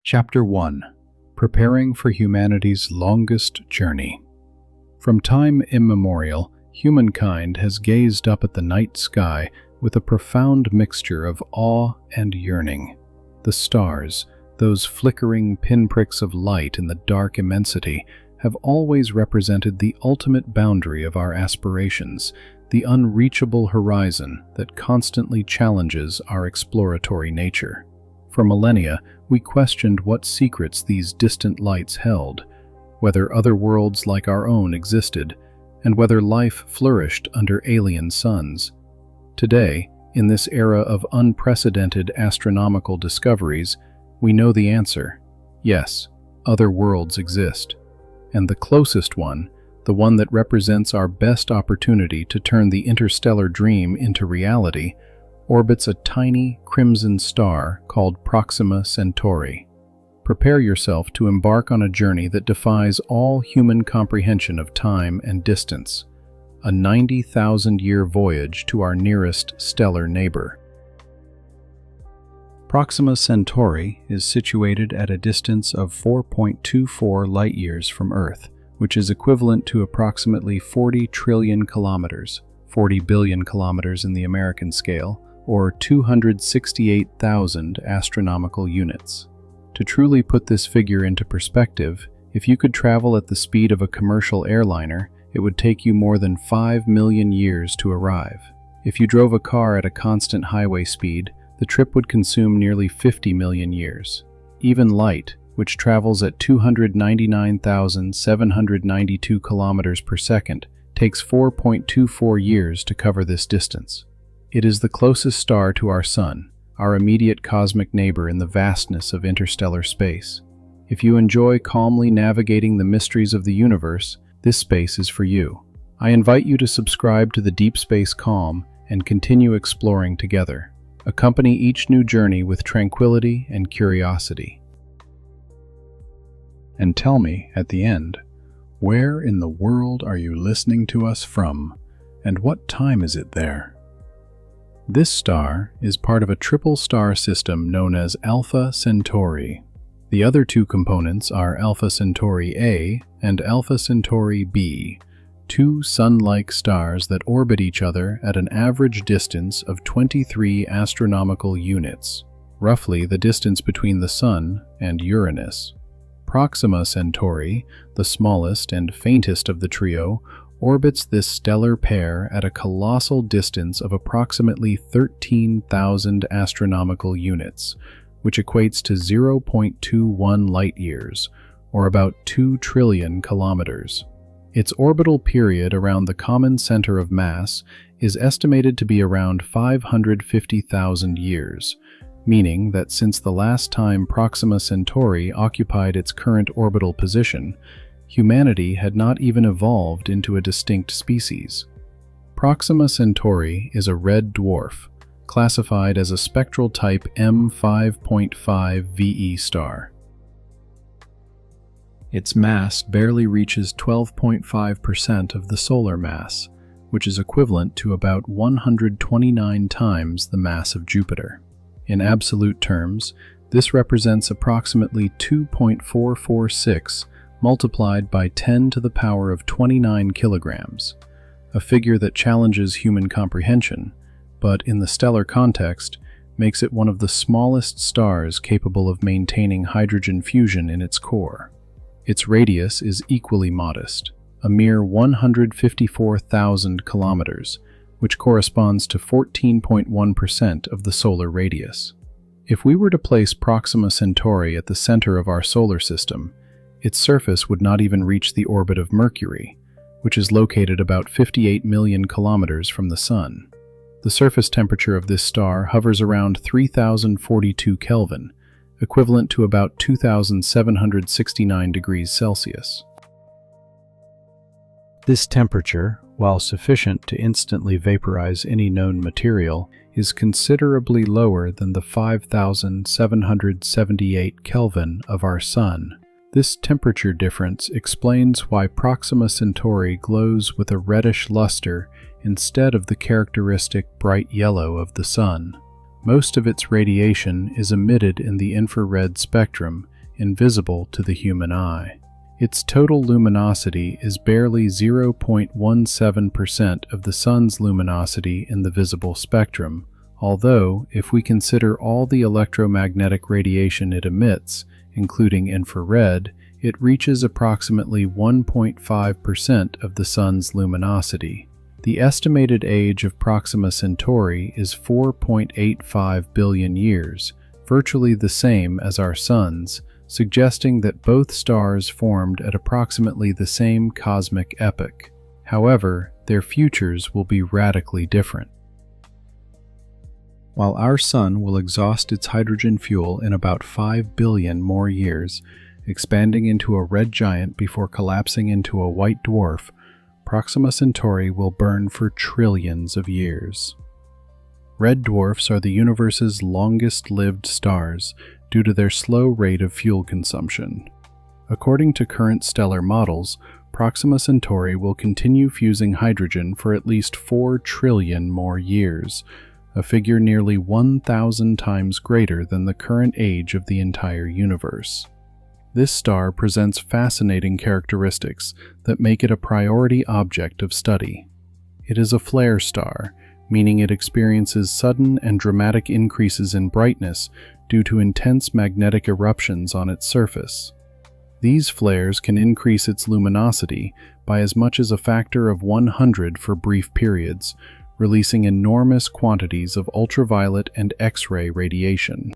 Chapter 1: Preparing for Humanity's Longest Journey. From time immemorial, humankind has gazed up at the night sky with a profound mixture of awe and yearning. The stars, those flickering pinpricks of light in the dark immensity, have always represented the ultimate boundary of our aspirations, the unreachable horizon that constantly challenges our exploratory nature. For millennia, we questioned what secrets these distant lights held, whether other worlds like our own existed, and whether life flourished under alien suns. Today, in this era of unprecedented astronomical discoveries, we know the answer. Yes, other worlds exist. And the closest one, the one that represents our best opportunity to turn the interstellar dream into reality, orbits a tiny crimson star called Proxima Centauri. Prepare yourself to embark on a journey that defies all human comprehension of time and distance, a 90,000-year voyage to our nearest stellar neighbor. Proxima Centauri is situated at a distance of 4.24 light-years from Earth, which is equivalent to approximately 40 trillion kilometers, 40 billion kilometers in the American scale, or 268,000 astronomical units. To truly put this figure into perspective, if you could travel at the speed of a commercial airliner, it would take you more than 5 million years to arrive. If you drove a car at a constant highway speed, the trip would consume nearly 50 million years. Even light, which travels at 299,792 kilometers per second, takes 4.24 years to cover this distance. It is the closest star to our Sun, our immediate cosmic neighbor in the vastness of interstellar space. If you enjoy calmly navigating the mysteries of the universe, this space is for you. I invite you to subscribe to the Deep Space Calm and continue exploring together. Accompany each new journey with tranquility and curiosity. And tell me, at the end, where in the world are you listening to us from, and what time is it there? This star is part of a triple star system known as Alpha Centauri. The other two components are Alpha Centauri A and Alpha Centauri B, two Sun-like stars that orbit each other at an average distance of 23 astronomical units, roughly the distance between the Sun and Uranus. Proxima Centauri, the smallest and faintest of the trio, orbits this stellar pair at a colossal distance of approximately 13,000 astronomical units, which equates to 0.21 light-years, or about 2 trillion kilometers. Its orbital period around the common center of mass is estimated to be around 550,000 years, meaning that since the last time Proxima Centauri occupied its current orbital position, humanity had not even evolved into a distinct species. Proxima Centauri is a red dwarf, classified as a spectral type M5.5 VE star. Its mass barely reaches 12.5% of the solar mass, which is equivalent to about 129 times the mass of Jupiter. In absolute terms, this represents approximately 2.446 multiplied by 10 to the power of 29 kilograms, a figure that challenges human comprehension, but in the stellar context, makes it one of the smallest stars capable of maintaining hydrogen fusion in its core. Its radius is equally modest, a mere 154,000 kilometers, which corresponds to 14.1% of the solar radius. If we were to place Proxima Centauri at the center of our solar system, its surface would not even reach the orbit of Mercury, which is located about 58 million kilometers from the Sun. The surface temperature of this star hovers around 3042 Kelvin, equivalent to about 2,769 degrees Celsius. This temperature, while sufficient to instantly vaporize any known material, is considerably lower than the 5,778 Kelvin of our Sun. This temperature difference explains why Proxima Centauri glows with a reddish luster instead of the characteristic bright yellow of the Sun. Most of its radiation is emitted in the infrared spectrum invisible to the human eye. Its total luminosity is barely 0.17% of the Sun's luminosity in the visible spectrum, although, if we consider all the electromagnetic radiation it emits, including infrared, it reaches approximately 1.5% of the Sun's luminosity. The estimated age of Proxima Centauri is 4.85 billion years, virtually the same as our Sun's, suggesting that both stars formed at approximately the same cosmic epoch. However, their futures will be radically different. While our Sun will exhaust its hydrogen fuel in about 5 billion more years, expanding into a red giant before collapsing into a white dwarf, Proxima Centauri will burn for trillions of years. Red dwarfs are the universe's longest-lived stars due to their slow rate of fuel consumption. According to current stellar models, Proxima Centauri will continue fusing hydrogen for at least 4 trillion more years, a figure nearly 1,000 times greater than the current age of the entire universe. This star presents fascinating characteristics that make it a priority object of study. It is a flare star, meaning it experiences sudden and dramatic increases in brightness due to intense magnetic eruptions on its surface. These flares can increase its luminosity by as much as a factor of 100 for brief periods, releasing enormous quantities of ultraviolet and X-ray radiation.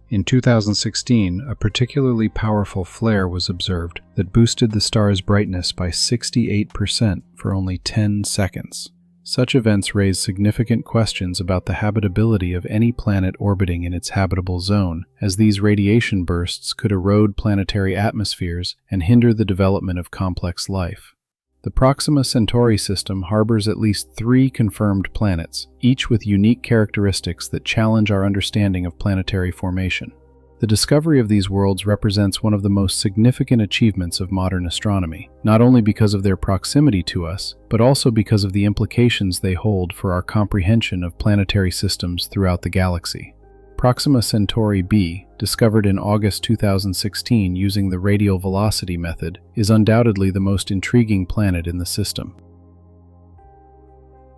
In 2016, a particularly powerful flare was observed that boosted the star's brightness by 68% for only 10 seconds. Such events raise significant questions about the habitability of any planet orbiting in its habitable zone, as these radiation bursts could erode planetary atmospheres and hinder the development of complex life. The Proxima Centauri system harbors at least 3 confirmed planets, each with unique characteristics that challenge our understanding of planetary formation. The discovery of these worlds represents one of the most significant achievements of modern astronomy, not only because of their proximity to us, but also because of the implications they hold for our comprehension of planetary systems throughout the galaxy. Proxima Centauri b, discovered in August 2016 using the radial velocity method, is undoubtedly the most intriguing planet in the system.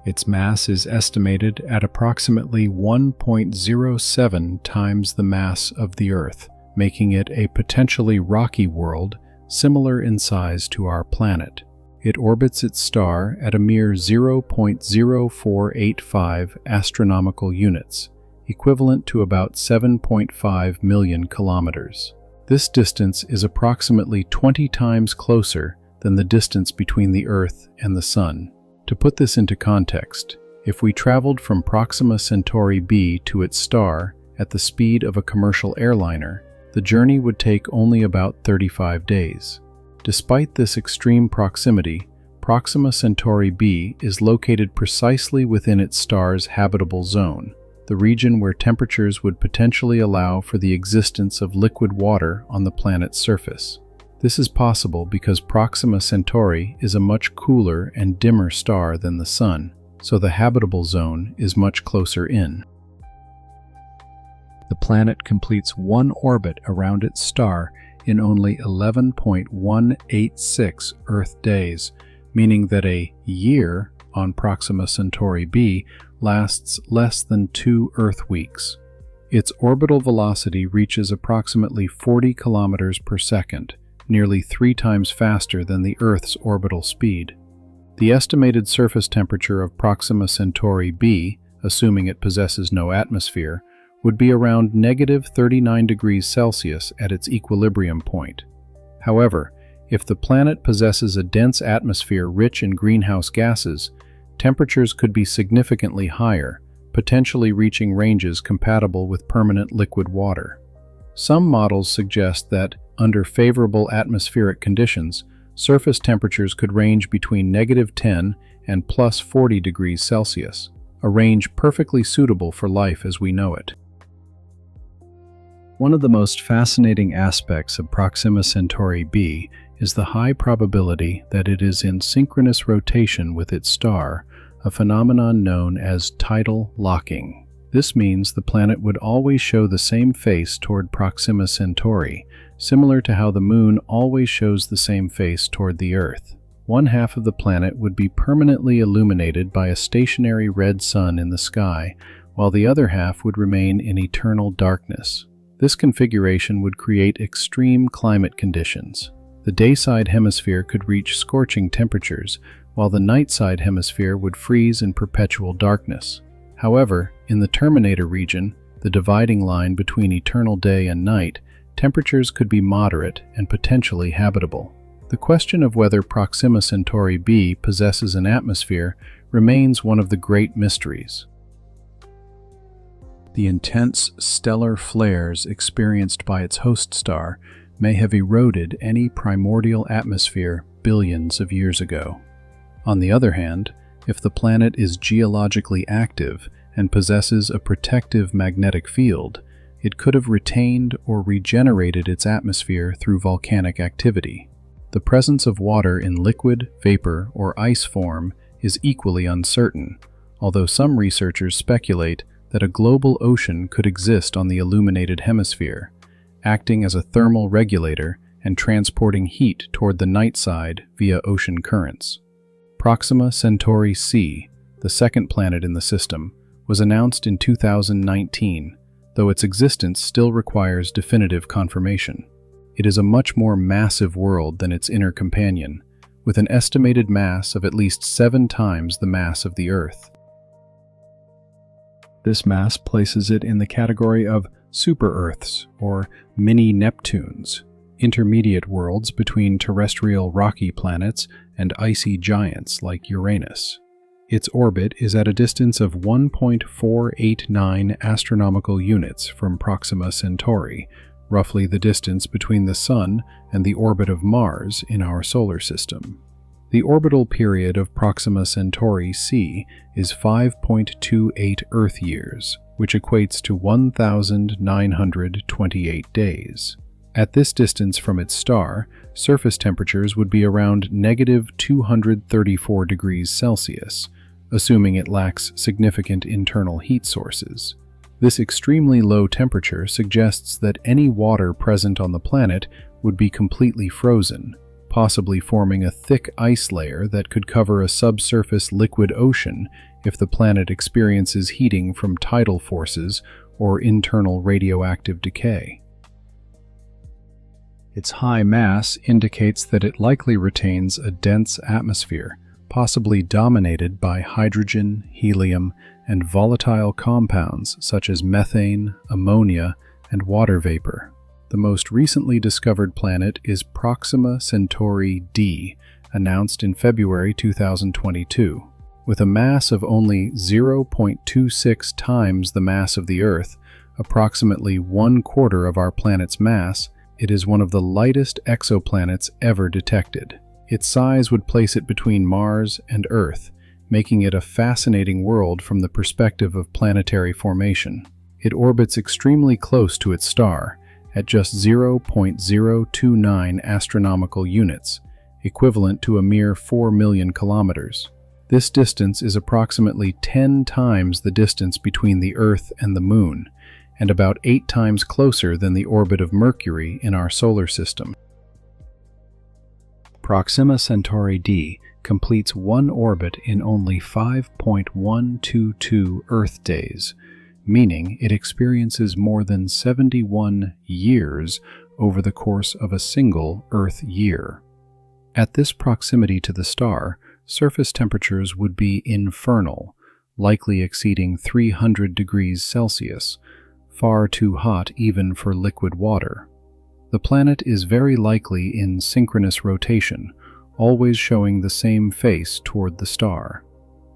Its mass is estimated at approximately 1.07 times the mass of the Earth, making it a potentially rocky world similar in size to our planet. It orbits its star at a mere 0.0485 astronomical units, equivalent to about 7.5 million kilometers. This distance is approximately 20 times closer than the distance between the Earth and the Sun. To put this into context, if we traveled from Proxima Centauri b to its star at the speed of a commercial airliner, the journey would take only about 35 days. Despite this extreme proximity, Proxima Centauri b is located precisely within its star's habitable zone, the region where temperatures would potentially allow for the existence of liquid water on the planet's surface. This is possible because Proxima Centauri is a much cooler and dimmer star than the Sun, so the habitable zone is much closer in. The planet completes one orbit around its star in only 11.186 Earth days, meaning that a year on Proxima Centauri b lasts less than 2 Earth weeks. Its orbital velocity reaches approximately 40 kilometers per second, nearly 3 times faster than the Earth's orbital speed. The estimated surface temperature of Proxima Centauri b, assuming it possesses no atmosphere, would be around negative 39 degrees Celsius at its equilibrium point. However, if the planet possesses a dense atmosphere rich in greenhouse gases, temperatures could be significantly higher, potentially reaching ranges compatible with permanent liquid water. Some models suggest that, under favorable atmospheric conditions, surface temperatures could range between negative 10 and plus 40 degrees Celsius, a range perfectly suitable for life as we know it. One of the most fascinating aspects of Proxima Centauri b is the high probability that it is in synchronous rotation with its star, a phenomenon known as tidal locking. This means the planet would always show the same face toward Proxima Centauri, similar to how the Moon always shows the same face toward the Earth. One half of the planet would be permanently illuminated by a stationary red sun in the sky, while the other half would remain in eternal darkness. This configuration would create extreme climate conditions. The dayside hemisphere could reach scorching temperatures, while the nightside hemisphere would freeze in perpetual darkness. However, in the Terminator region, the dividing line between eternal day and night, temperatures could be moderate and potentially habitable. The question of whether Proxima Centauri b possesses an atmosphere remains one of the great mysteries. The intense stellar flares experienced by its host star may have eroded any primordial atmosphere billions of years ago. On the other hand, if the planet is geologically active and possesses a protective magnetic field, it could have retained or regenerated its atmosphere through volcanic activity. The presence of water in liquid, vapor, or ice form is equally uncertain, although some researchers speculate that a global ocean could exist on the illuminated hemisphere, acting as a thermal regulator and transporting heat toward the night side via ocean currents. Proxima Centauri c, the second planet in the system, was announced in 2019, though its existence still requires definitive confirmation. It is a much more massive world than its inner companion, with an estimated mass of at least 7 times the mass of the Earth. This mass places it in the category of super-Earths, or mini-Neptunes, intermediate worlds between terrestrial rocky planets and icy giants like Uranus. Its orbit is at a distance of 1.489 astronomical units from Proxima Centauri, roughly the distance between the Sun and the orbit of Mars in our solar system. The orbital period of Proxima Centauri c is 5.28 Earth years, which equates to 1,928 days. At this distance from its star, surface temperatures would be around -234 degrees Celsius, assuming it lacks significant internal heat sources. This extremely low temperature suggests that any water present on the planet would be completely frozen, possibly forming a thick ice layer that could cover a subsurface liquid ocean if the planet experiences heating from tidal forces or internal radioactive decay. Its high mass indicates that it likely retains a dense atmosphere, possibly dominated by hydrogen, helium, and volatile compounds such as methane, ammonia, and water vapor. The most recently discovered planet is Proxima Centauri d, announced in February 2022. With a mass of only 0.26 times the mass of the Earth, approximately 1/4 of our planet's mass, it is one of the lightest exoplanets ever detected. Its size would place it between Mars and Earth, making it a fascinating world from the perspective of planetary formation. It orbits extremely close to its star, at just 0.029 astronomical units, equivalent to a mere 4 million kilometers. This distance is approximately 10 times the distance between the Earth and the Moon, and about 8 times closer than the orbit of Mercury in our solar system. Proxima Centauri d completes one orbit in only 5.122 Earth days, meaning it experiences more than 71 years over the course of a single Earth year. At this proximity to the star, surface temperatures would be infernal, likely exceeding 300 degrees Celsius, far too hot even for liquid water. The planet is very likely in synchronous rotation, always showing the same face toward the star.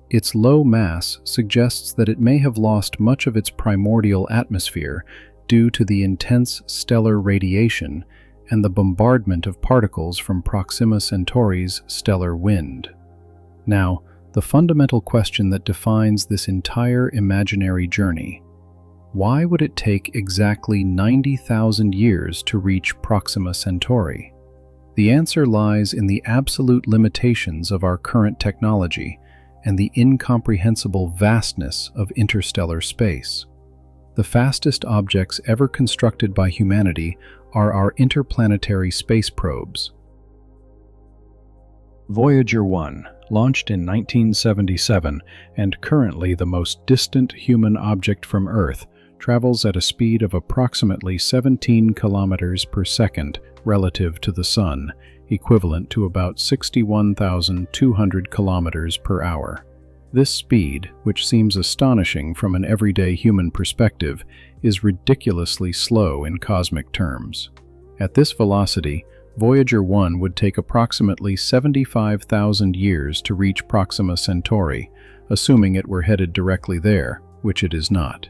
Its low mass suggests that it may have lost much of its primordial atmosphere due to the intense stellar radiation and the bombardment of particles from Proxima Centauri's stellar wind. Now, the fundamental question that defines this entire imaginary journey: why would it take exactly 90,000 years to reach Proxima Centauri? The answer lies in the absolute limitations of our current technology and the incomprehensible vastness of interstellar space. The fastest objects ever constructed by humanity are our interplanetary space probes. Voyager 1, launched in 1977 and currently the most distant human object from Earth, travels at a speed of approximately 17 kilometers per second relative to the Sun, equivalent to about 61,200 kilometers per hour. This speed, which seems astonishing from an everyday human perspective, is ridiculously slow in cosmic terms. At this velocity, Voyager 1 would take approximately 75,000 years to reach Proxima Centauri, assuming it were headed directly there, which it is not.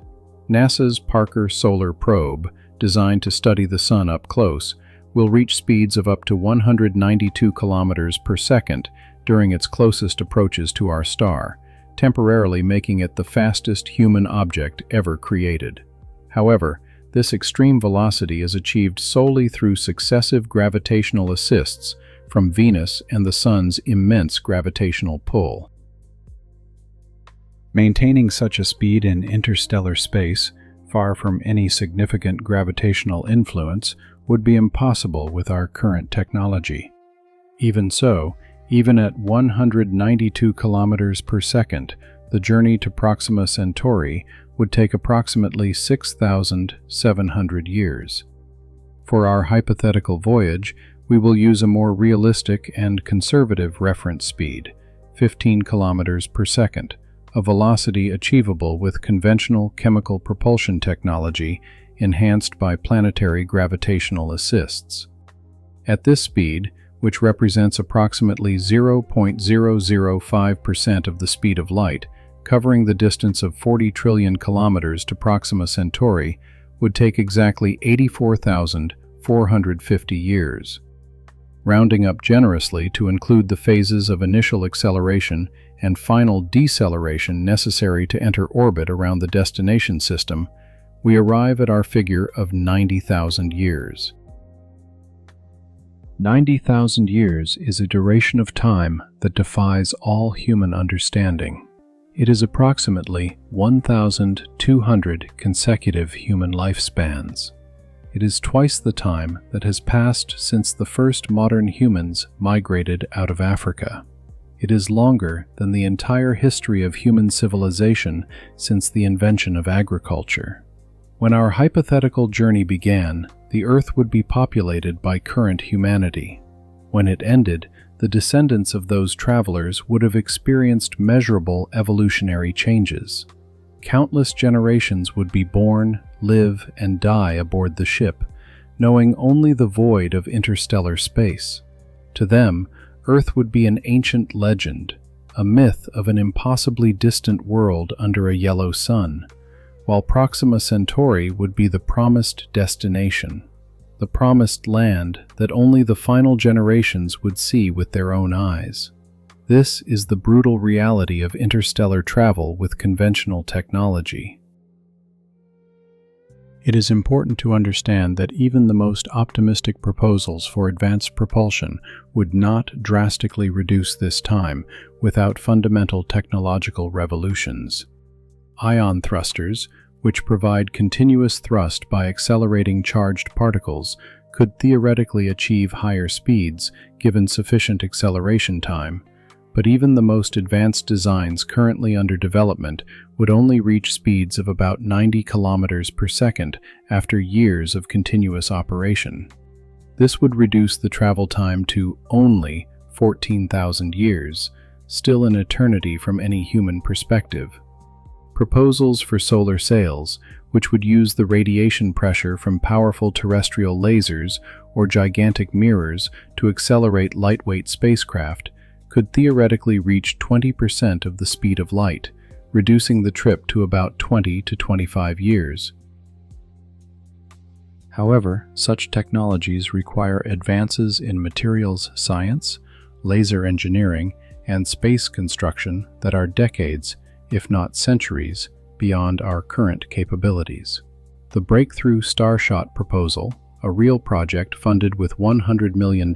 NASA's Parker Solar Probe, designed to study the Sun up close, will reach speeds of up to 192 kilometers per second during its closest approaches to our star, temporarily making it the fastest human object ever created. However, this extreme velocity is achieved solely through successive gravitational assists from Venus and the Sun's immense gravitational pull. Maintaining such a speed in interstellar space, far from any significant gravitational influence, would be impossible with our current technology. Even so, even at 192 kilometers per second, the journey to Proxima Centauri would take approximately 6,700 years. For our hypothetical voyage, we will use a more realistic and conservative reference speed, 15 kilometers per second, a velocity achievable with conventional chemical propulsion technology enhanced by planetary gravitational assists. At this speed, which represents approximately 0.005% of the speed of light, covering the distance of 40 trillion kilometers to Proxima Centauri, would take exactly 84,450 years. Rounding up generously to include the phases of initial acceleration and final deceleration necessary to enter orbit around the destination system, we arrive at our figure of 90,000 years. 90,000 years is a duration of time that defies all human understanding. It is approximately 1,200 consecutive human lifespans. It is twice the time that has passed since the first modern humans migrated out of Africa. It is longer than the entire history of human civilization since the invention of agriculture. When our hypothetical journey began, the Earth would be populated by current humanity. When it ended, the descendants of those travelers would have experienced measurable evolutionary changes. Countless generations would be born, live, and die aboard the ship, knowing only the void of interstellar space. To them, Earth would be an ancient legend, a myth of an impossibly distant world under a yellow sun, while Proxima Centauri would be the promised destination, the promised land that only the final generations would see with their own eyes. This is the brutal reality of interstellar travel with conventional technology. It is important to understand that even the most optimistic proposals for advanced propulsion would not drastically reduce this time without fundamental technological revolutions. Ion thrusters, which provide continuous thrust by accelerating charged particles, could theoretically achieve higher speeds given sufficient acceleration time, but even the most advanced designs currently under development would only reach speeds of about 90 kilometers per second after years of continuous operation. This would reduce the travel time to only 14,000 years, still an eternity from any human perspective. Proposals for solar sails, which would use the radiation pressure from powerful terrestrial lasers or gigantic mirrors to accelerate lightweight spacecraft, could theoretically reach 20% of the speed of light, reducing the trip to about 20 to 25 years. However, such technologies require advances in materials science, laser engineering, and space construction that are decades, if not centuries, beyond our current capabilities. The Breakthrough Starshot proposal, a real project funded with $100 million,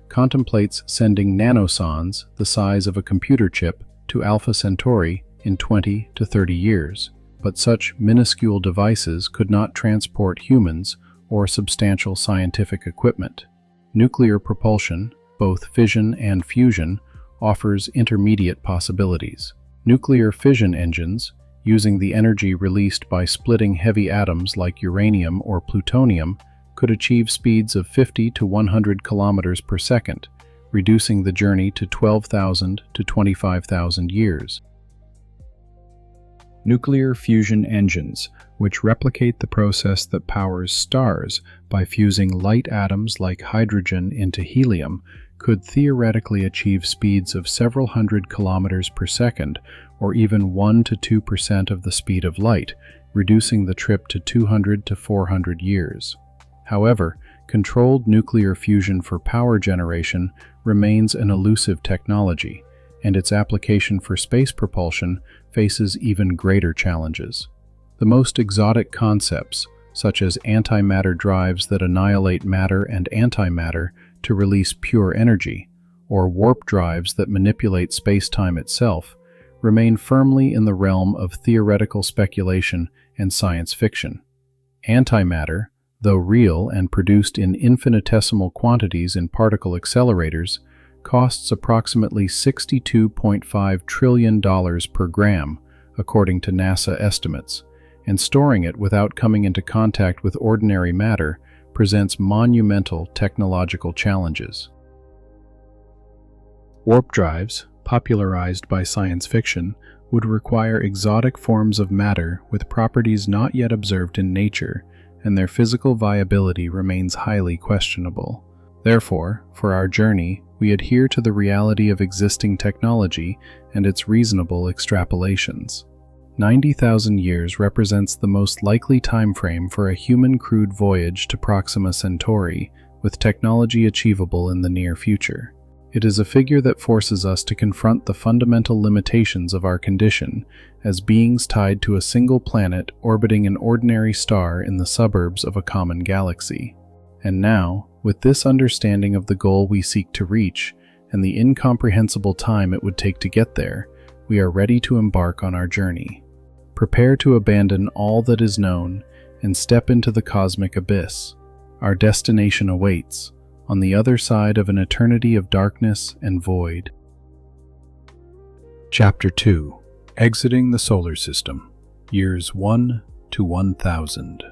contemplates sending nanosons the size of a computer chip to Alpha Centauri in 20 to 30 years, but such minuscule devices could not transport humans or substantial scientific equipment. Nuclear propulsion, both fission and fusion, offers intermediate possibilities. Nuclear fission engines, using the energy released by splitting heavy atoms like uranium or plutonium, could achieve speeds of 50 to 100 kilometers per second, reducing the journey to 12,000 to 25,000 years. Nuclear fusion engines, which replicate the process that powers stars by fusing light atoms like hydrogen into helium, could theoretically achieve speeds of several hundred kilometers per second, or even 1 to 2% of the speed of light, reducing the trip to 200 to 400 years. However, controlled nuclear fusion for power generation remains an elusive technology, and its application for space propulsion faces even greater challenges. The most exotic concepts, such as antimatter drives that annihilate matter and antimatter to release pure energy, or warp drives that manipulate space-time itself, remain firmly in the realm of theoretical speculation and science fiction. Antimatter, though real and produced in infinitesimal quantities in particle accelerators, costs approximately $62.5 trillion per gram, according to NASA estimates, and storing it without coming into contact with ordinary matter presents monumental technological challenges. Warp drives, popularized by science fiction, would require exotic forms of matter with properties not yet observed in nature, and their physical viability remains highly questionable. Therefore, for our journey, we adhere to the reality of existing technology and its reasonable extrapolations. 90,000 years represents the most likely timeframe for a human-crewed voyage to Proxima Centauri, with technology achievable in the near future. It is a figure that forces us to confront the fundamental limitations of our condition as beings tied to a single planet orbiting an ordinary star in the suburbs of a common galaxy. And now, with this understanding of the goal we seek to reach and the incomprehensible time it would take to get there, we are ready to embark on our journey. Prepare to abandon all that is known and step into the cosmic abyss. Our destination awaits, on the other side of an eternity of darkness and void. Chapter 2. Exiting the Solar System. Years 1 to 1000.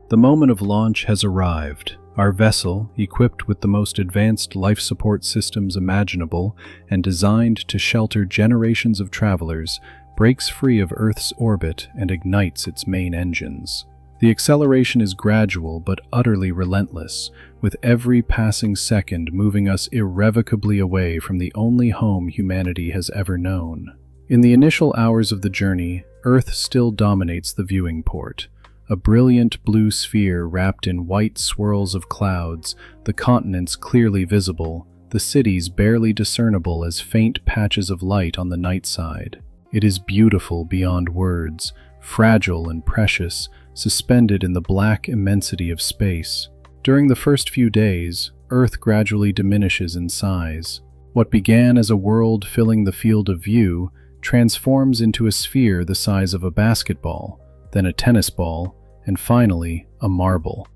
The moment of launch has arrived. Our vessel, equipped with the most advanced life support systems imaginable and designed to shelter generations of travelers, breaks free of Earth's orbit and ignites its main engines. The acceleration is gradual but utterly relentless, with every passing second moving us irrevocably away from the only home humanity has ever known. In the initial hours of the journey, Earth still dominates the viewing port. A brilliant blue sphere wrapped in white swirls of clouds, the continents clearly visible, the cities barely discernible as faint patches of light on the night side. It is beautiful beyond words, fragile and precious, suspended in the black immensity of space. During the first few days, Earth gradually diminishes in size. What began as a world filling the field of view transforms into a sphere the size of a basketball, then a tennis ball, and finally a marble.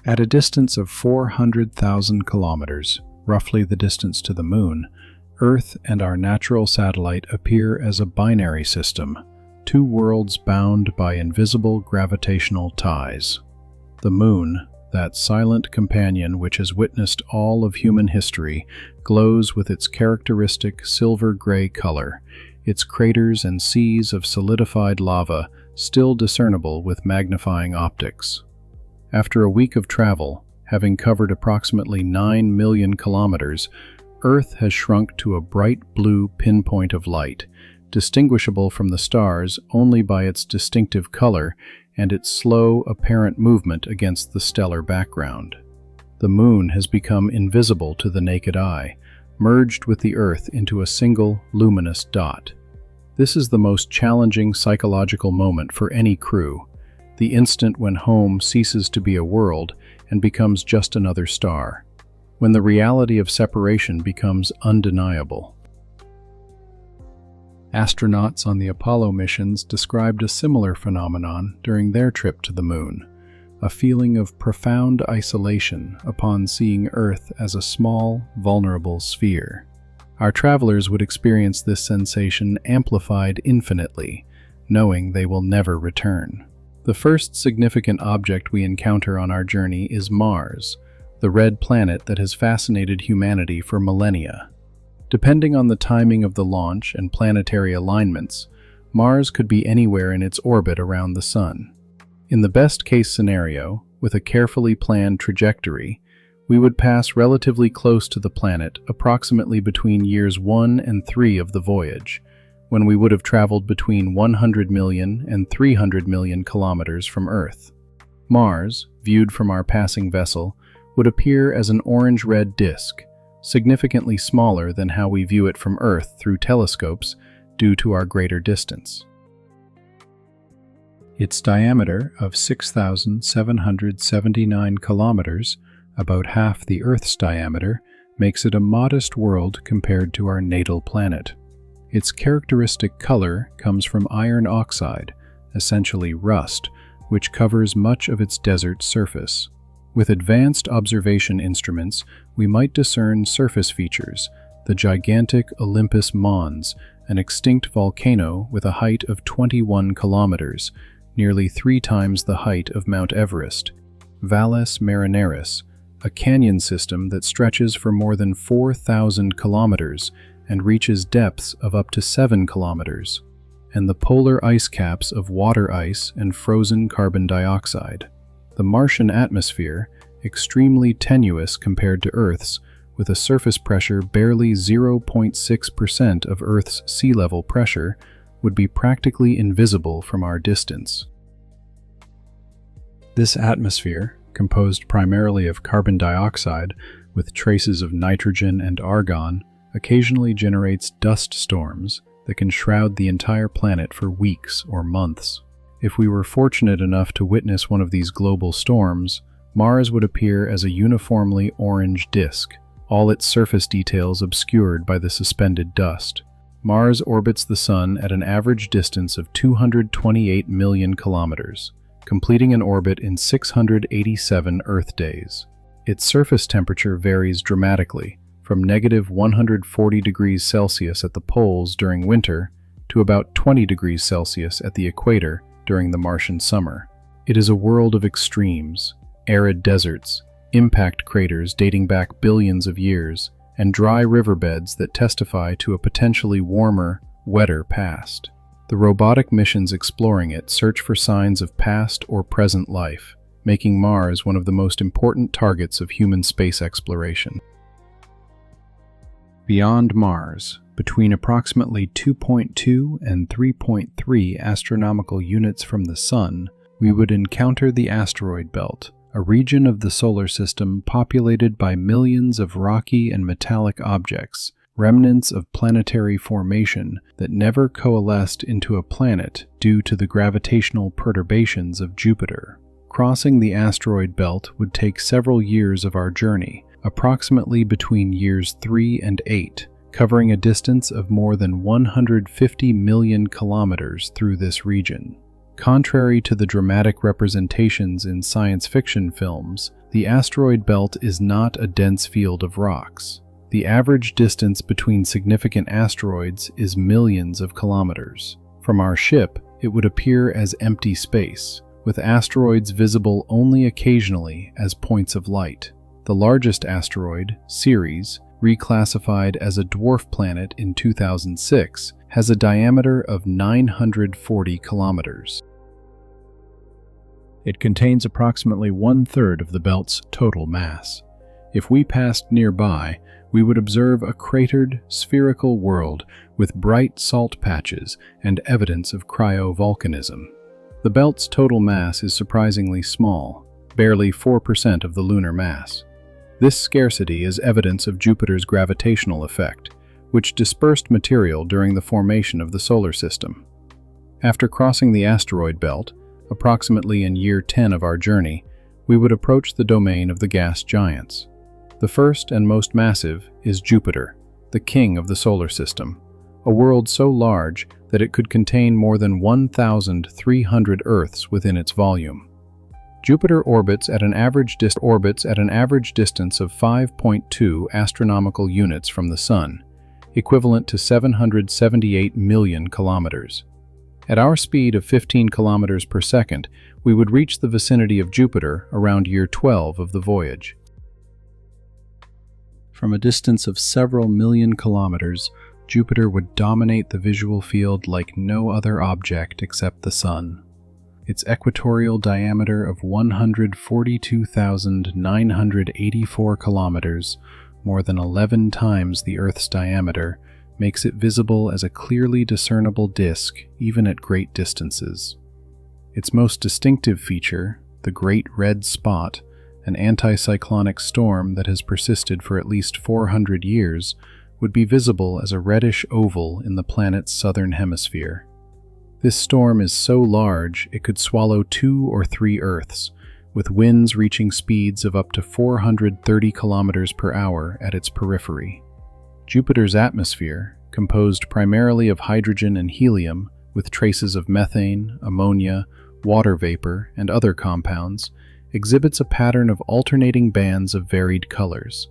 At a distance of 400,000 kilometers, roughly the distance to the Moon, Earth and our natural satellite appear as a binary system, two worlds bound by invisible gravitational ties. The Moon, that silent companion which has witnessed all of human history, glows with its characteristic silver-gray color, its craters and seas of solidified lava still discernible with magnifying optics. After a week of travel, having covered approximately 9 million kilometers, Earth has shrunk to a bright blue pinpoint of light, distinguishable from the stars only by its distinctive color and its slow, apparent movement against the stellar background. The Moon has become invisible to the naked eye, merged with the Earth into a single, luminous dot. This is the most challenging psychological moment for any crew, the instant when home ceases to be a world and becomes just another star, when the reality of separation becomes undeniable. Astronauts on the Apollo missions described a similar phenomenon during their trip to the Moon, a feeling of profound isolation upon seeing Earth as a small, vulnerable sphere. Our travelers would experience this sensation amplified infinitely, knowing they will never return. The first significant object we encounter on our journey is Mars, the red planet that has fascinated humanity for millennia. Depending on the timing of the launch and planetary alignments, Mars could be anywhere in its orbit around the Sun. In the best-case scenario, with a carefully planned trajectory, we would pass relatively close to the planet approximately between years 1 and 3 of the voyage, when we would have traveled between 100 million and 300 million kilometers from Earth. Mars, viewed from our passing vessel, would appear as an orange-red disk, significantly smaller than how we view it from Earth through telescopes due to our greater distance. Its diameter of 6,779 kilometers, about half the Earth's diameter, makes it a modest world compared to our natal planet. Its characteristic color comes from iron oxide, essentially rust, which covers much of its desert surface. With advanced observation instruments, we might discern surface features, the gigantic Olympus Mons, an extinct volcano with a height of 21 kilometers, nearly 3 times the height of Mount Everest; Valles Marineris, a canyon system that stretches for more than 4,000 kilometers and reaches depths of up to 7 kilometers; and the polar ice caps of water ice and frozen carbon dioxide. The Martian atmosphere, extremely tenuous compared to Earth's, with a surface pressure barely 0.6% of Earth's sea level pressure, would be practically invisible from our distance. This atmosphere, composed primarily of carbon dioxide with traces of nitrogen and argon, occasionally generates dust storms that can shroud the entire planet for weeks or months. If we were fortunate enough to witness one of these global storms, Mars would appear as a uniformly orange disk, all its surface details obscured by the suspended dust. Mars orbits the Sun at an average distance of 228 million kilometers, completing an orbit in 687 Earth days. Its surface temperature varies dramatically, from negative 140 degrees Celsius at the poles during winter to about 20 degrees Celsius at the equator during the Martian summer. It is a world of extremes: arid deserts, impact craters dating back billions of years, and dry riverbeds that testify to a potentially warmer, wetter past. The robotic missions exploring it search for signs of past or present life, making Mars one of the most important targets of human space exploration. Beyond Mars, between approximately 2.2 and 3.3 astronomical units from the Sun, we would encounter the asteroid belt, a region of the solar system populated by millions of rocky and metallic objects, remnants of planetary formation that never coalesced into a planet due to the gravitational perturbations of Jupiter. Crossing the asteroid belt would take several years of our journey, approximately between years 3 and 8, covering a distance of more than 150 million kilometers through this region. Contrary to the dramatic representations in science fiction films, the asteroid belt is not a dense field of rocks. The average distance between significant asteroids is millions of kilometers. From our ship, it would appear as empty space, with asteroids visible only occasionally as points of light. The largest asteroid, Ceres, reclassified as a dwarf planet in 2006, has a diameter of 940 kilometers. It contains approximately 1/3 of the belt's total mass. If we passed nearby, we would observe a cratered, spherical world with bright salt patches and evidence of cryovolcanism. The belt's total mass is surprisingly small, barely 4% of the lunar mass. This scarcity is evidence of Jupiter's gravitational effect, which dispersed material during the formation of the solar system. After crossing the asteroid belt, approximately in year 10 of our journey, we would approach the domain of the gas giants. The first and most massive is Jupiter, the king of the solar system, a world so large that it could contain more than 1,300 Earths within its volume. Jupiter orbits at an average distance of 5.2 astronomical units from the Sun, equivalent to 778 million kilometers. At our speed of 15 kilometers per second, we would reach the vicinity of Jupiter around year 12 of the voyage. From a distance of several million kilometers, Jupiter would dominate the visual field like no other object except the Sun. Its equatorial diameter of 142,984 kilometers, more than 11 times the Earth's diameter, makes it visible as a clearly discernible disk even at great distances. Its most distinctive feature, the Great Red Spot, an anticyclonic storm that has persisted for at least 400 years, would be visible as a reddish oval in the planet's southern hemisphere. This storm is so large it could swallow 2 or 3 Earths, with winds reaching speeds of up to 430 kilometers per hour at its periphery. Jupiter's atmosphere, composed primarily of hydrogen and helium, with traces of methane, ammonia, water vapor, and other compounds, exhibits a pattern of alternating bands of varied colors,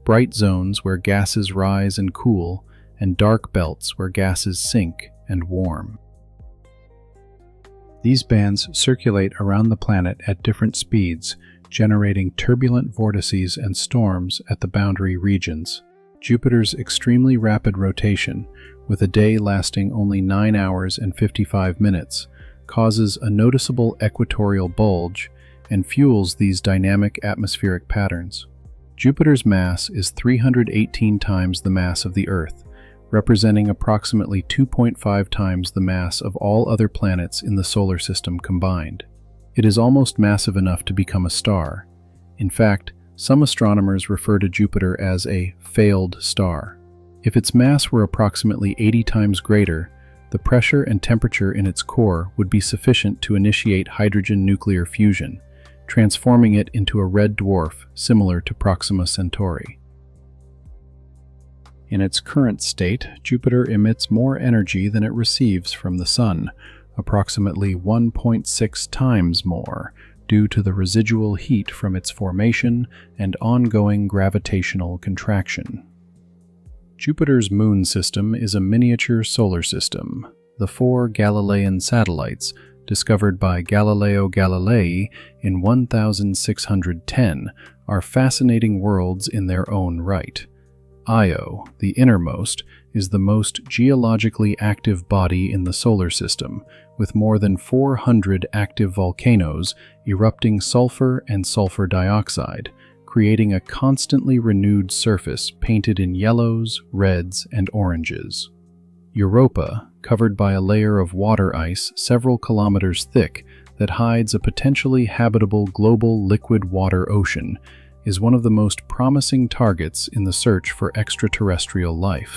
bright zones where gases rise and cool, and dark belts where gases sink and warm. These bands circulate around the planet at different speeds, generating turbulent vortices and storms at the boundary regions. Jupiter's extremely rapid rotation, with a day lasting only 9 hours and 55 minutes, causes a noticeable equatorial bulge and fuels these dynamic atmospheric patterns. Jupiter's mass is 318 times the mass of the Earth, representing approximately 2.5 times the mass of all other planets in the solar system combined. It is almost massive enough to become a star. In fact, some astronomers refer to Jupiter as a failed star. If its mass were approximately 80 times greater, the pressure and temperature in its core would be sufficient to initiate hydrogen nuclear fusion, transforming it into a red dwarf similar to Proxima Centauri. In its current state, Jupiter emits more energy than it receives from the Sun, approximately 1.6 times more, due to the residual heat from its formation and ongoing gravitational contraction. Jupiter's moon system is a miniature solar system. The 4 Galilean satellites, discovered by Galileo Galilei in 1610, are fascinating worlds in their own right. Io, the innermost, is the most geologically active body in the solar system, with more than 400 active volcanoes erupting sulfur and sulfur dioxide, creating a constantly renewed surface painted in yellows, reds, and oranges. Europa, covered by a layer of water ice several kilometers thick that hides a potentially habitable global liquid water ocean, is one of the most promising targets in the search for extraterrestrial life.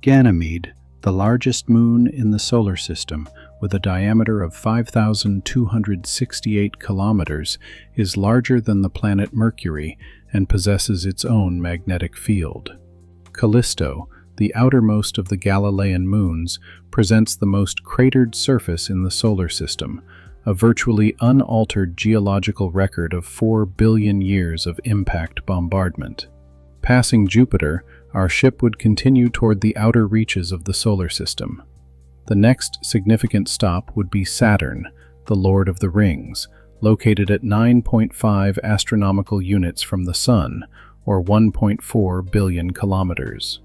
Ganymede, the largest moon in the solar system, with a diameter of 5,268 kilometers, is larger than the planet Mercury and possesses its own magnetic field. Callisto, the outermost of the Galilean moons, presents the most cratered surface in the solar system, a virtually unaltered geological record of 4 billion years of impact bombardment. Passing Jupiter, our ship would continue toward the outer reaches of the solar system. The next significant stop would be Saturn, the Lord of the Rings, located at 9.5 astronomical units from the Sun, or 1.4 billion kilometers.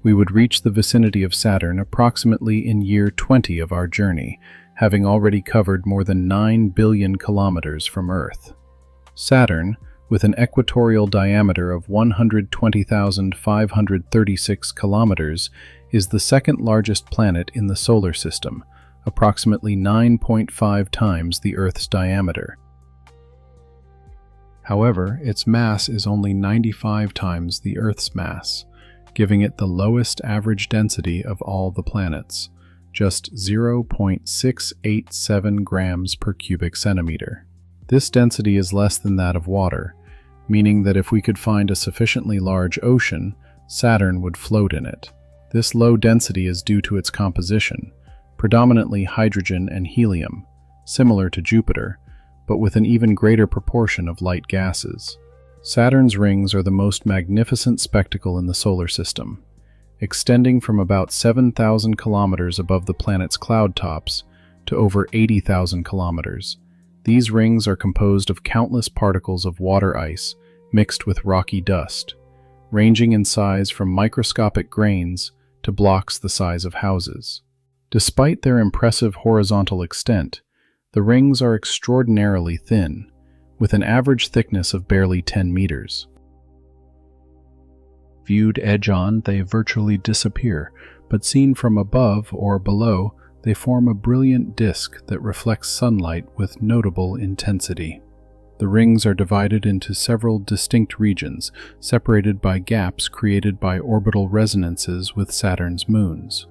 We would reach the vicinity of Saturn approximately in year 20 of our journey, having already covered more than 9 billion kilometers from Earth. Saturn, with an equatorial diameter of 120,536 kilometers, is the second largest planet in the solar system, approximately 9.5 times the Earth's diameter. However, its mass is only 95 times the Earth's mass, giving it the lowest average density of all the planets, just 0.687 grams per cubic centimeter. This density is less than that of water, meaning that if we could find a sufficiently large ocean, Saturn would float in it. This low density is due to its composition, predominantly hydrogen and helium, similar to Jupiter, but with an even greater proportion of light gases. Saturn's rings are the most magnificent spectacle in the solar system, extending from about 7,000 kilometers above the planet's cloud tops to over 80,000 kilometers. These rings are composed of countless particles of water ice mixed with rocky dust, ranging in size from microscopic grains to blocks the size of houses. Despite their impressive horizontal extent, the rings are extraordinarily thin, with an average thickness of barely 10 meters. Viewed edge-on, they virtually disappear, but seen from above or below, they form a brilliant disk that reflects sunlight with notable intensity. The rings are divided into several distinct regions, separated by gaps created by orbital resonances with Saturn's moons.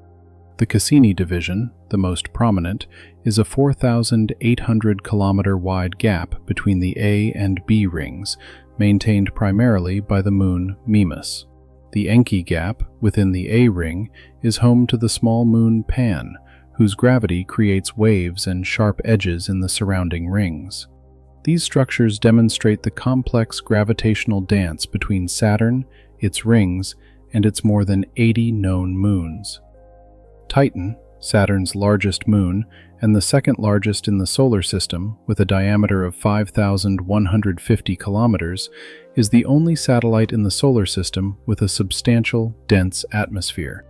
The Cassini division, the most prominent, is a 4,800-kilometer wide gap between the A and B rings, maintained primarily by the moon Mimas. The Encke gap, within the A ring, is home to the small moon Pan, whose gravity creates waves and sharp edges in the surrounding rings. These structures demonstrate the complex gravitational dance between Saturn, its rings, and its more than 80 known moons. Titan, Saturn's largest moon, and the second largest in the solar system, with a diameter of 5,150 kilometers, is the only satellite in the solar system with a substantial, dense atmosphere.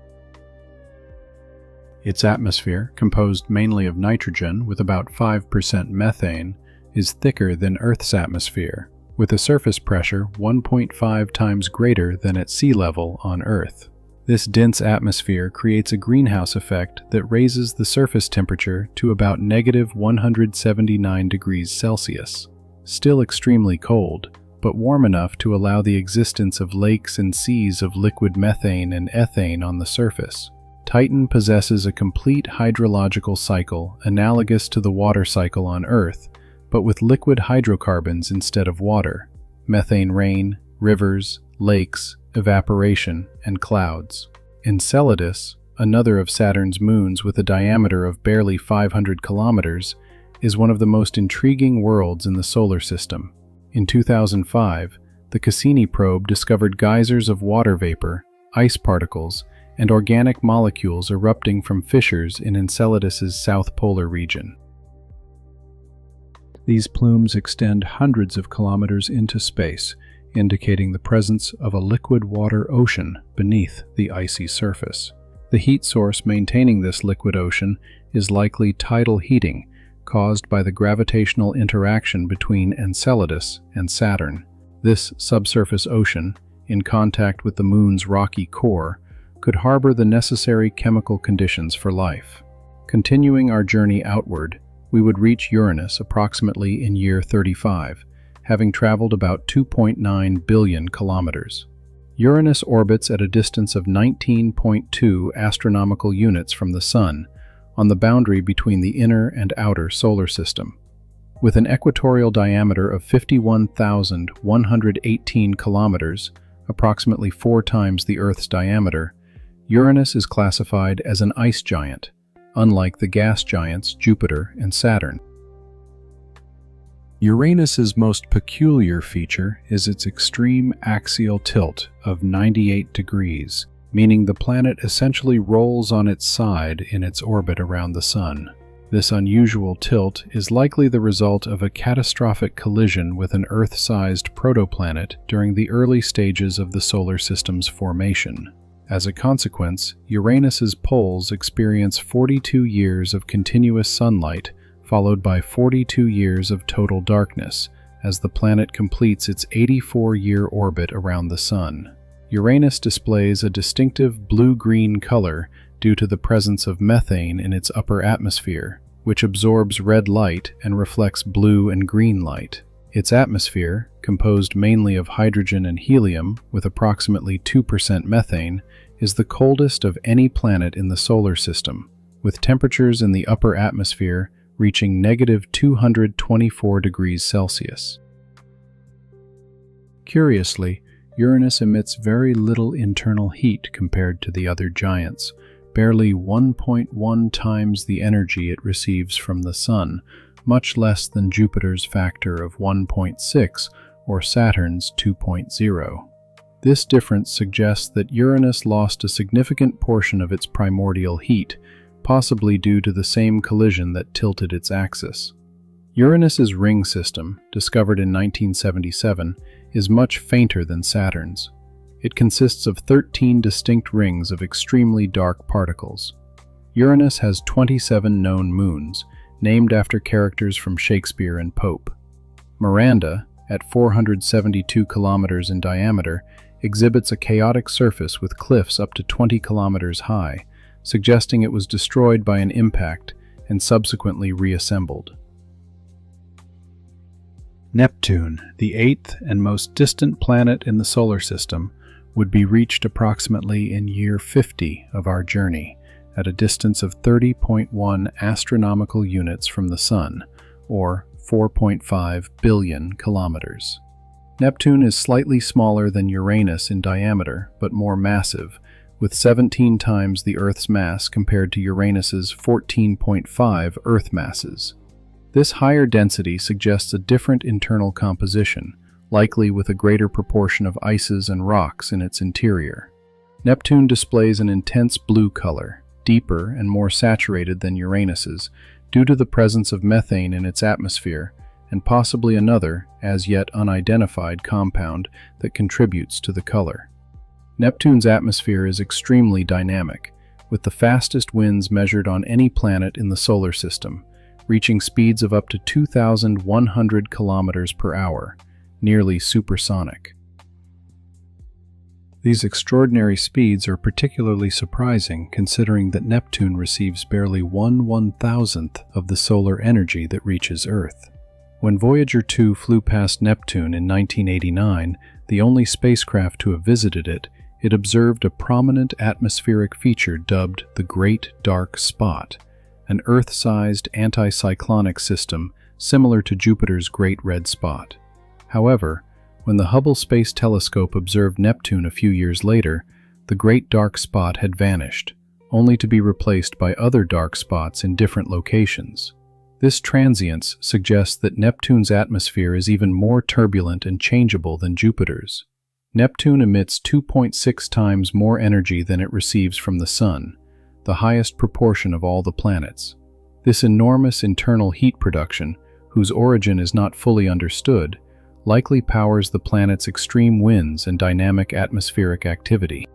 Its atmosphere, composed mainly of nitrogen with about 5% methane, is thicker than Earth's atmosphere, with a surface pressure 1.5 times greater than at sea level on Earth. This dense atmosphere creates a greenhouse effect that raises the surface temperature to about -179 degrees Celsius. Still extremely cold, but warm enough to allow the existence of lakes and seas of liquid methane and ethane on the surface. Titan possesses a complete hydrological cycle analogous to the water cycle on Earth, but with liquid hydrocarbons instead of water, methane rain, rivers, lakes, evaporation, and clouds. Enceladus, another of Saturn's moons with a diameter of barely 500 kilometers, is one of the most intriguing worlds in the solar system. In 2005, the Cassini probe discovered geysers of water vapor, ice particles, and organic molecules erupting from fissures in Enceladus's south polar region. These plumes extend hundreds of kilometers into space, indicating the presence of a liquid water ocean beneath the icy surface. The heat source maintaining this liquid ocean is likely tidal heating, caused by the gravitational interaction between Enceladus and Saturn. This subsurface ocean, in contact with the Moon's rocky core, could harbor the necessary chemical conditions for life. Continuing our journey outward, we would reach Uranus approximately in year 35, having traveled about 2.9 billion kilometers. Uranus orbits at a distance of 19.2 astronomical units from the Sun, on the boundary between the inner and outer solar system. With an equatorial diameter of 51,118 kilometers, approximately 4 times the Earth's diameter, Uranus is classified as an ice giant, unlike the gas giants Jupiter and Saturn. Uranus's most peculiar feature is its extreme axial tilt of 98 degrees, meaning the planet essentially rolls on its side in its orbit around the Sun. This unusual tilt is likely the result of a catastrophic collision with an Earth-sized protoplanet during the early stages of the solar system's formation. As a consequence, Uranus's poles experience 42 years of continuous sunlight, followed by 42 years of total darkness, as the planet completes its 84-year orbit around the Sun. Uranus displays a distinctive blue-green color due to the presence of methane in its upper atmosphere, which absorbs red light and reflects blue and green light. Its atmosphere, composed mainly of hydrogen and helium with approximately 2% methane, is the coldest of any planet in the solar system, with temperatures in the upper atmosphere reaching -224 degrees Celsius. Curiously, Uranus emits very little internal heat compared to the other giants, barely 1.1 times the energy it receives from the Sun, much less than Jupiter's factor of 1.6 or Saturn's 2.0. This difference suggests that Uranus lost a significant portion of its primordial heat, possibly due to the same collision that tilted its axis. Uranus's ring system, discovered in 1977, is much fainter than Saturn's. It consists of 13 distinct rings of extremely dark particles. Uranus has 27 known moons, named after characters from Shakespeare and Pope. Miranda, at 472 kilometers in diameter, exhibits a chaotic surface with cliffs up to 20 kilometers high, suggesting it was destroyed by an impact and subsequently reassembled. Neptune, the eighth and most distant planet in the solar system, would be reached approximately in year 50 of our journey, at a distance of 30.1 astronomical units from the Sun, or 4.5 billion kilometers. Neptune is slightly smaller than Uranus in diameter, but more massive, with 17 times the Earth's mass compared to Uranus's 14.5 Earth masses. This higher density suggests a different internal composition, likely with a greater proportion of ices and rocks in its interior. Neptune displays an intense blue color, deeper and more saturated than Uranus's, due to the presence of methane in its atmosphere, and possibly another, as yet unidentified, compound that contributes to the color. Neptune's atmosphere is extremely dynamic, with the fastest winds measured on any planet in the solar system, reaching speeds of up to 2,100 kilometers per hour, nearly supersonic. These extraordinary speeds are particularly surprising considering that Neptune receives barely 1/1000th of the solar energy that reaches Earth. When Voyager 2 flew past Neptune in 1989, the only spacecraft to have visited it, it observed a prominent atmospheric feature dubbed the Great Dark Spot, an Earth-sized anticyclonic system similar to Jupiter's Great Red Spot. However, when the Hubble Space Telescope observed Neptune a few years later, the Great Dark Spot had vanished, only to be replaced by other dark spots in different locations. This transience suggests that Neptune's atmosphere is even more turbulent and changeable than Jupiter's. Neptune emits 2.6 times more energy than it receives from the Sun, the highest proportion of all the planets. This enormous internal heat production, whose origin is not fully understood, likely powers the planet's extreme winds and dynamic atmospheric activity.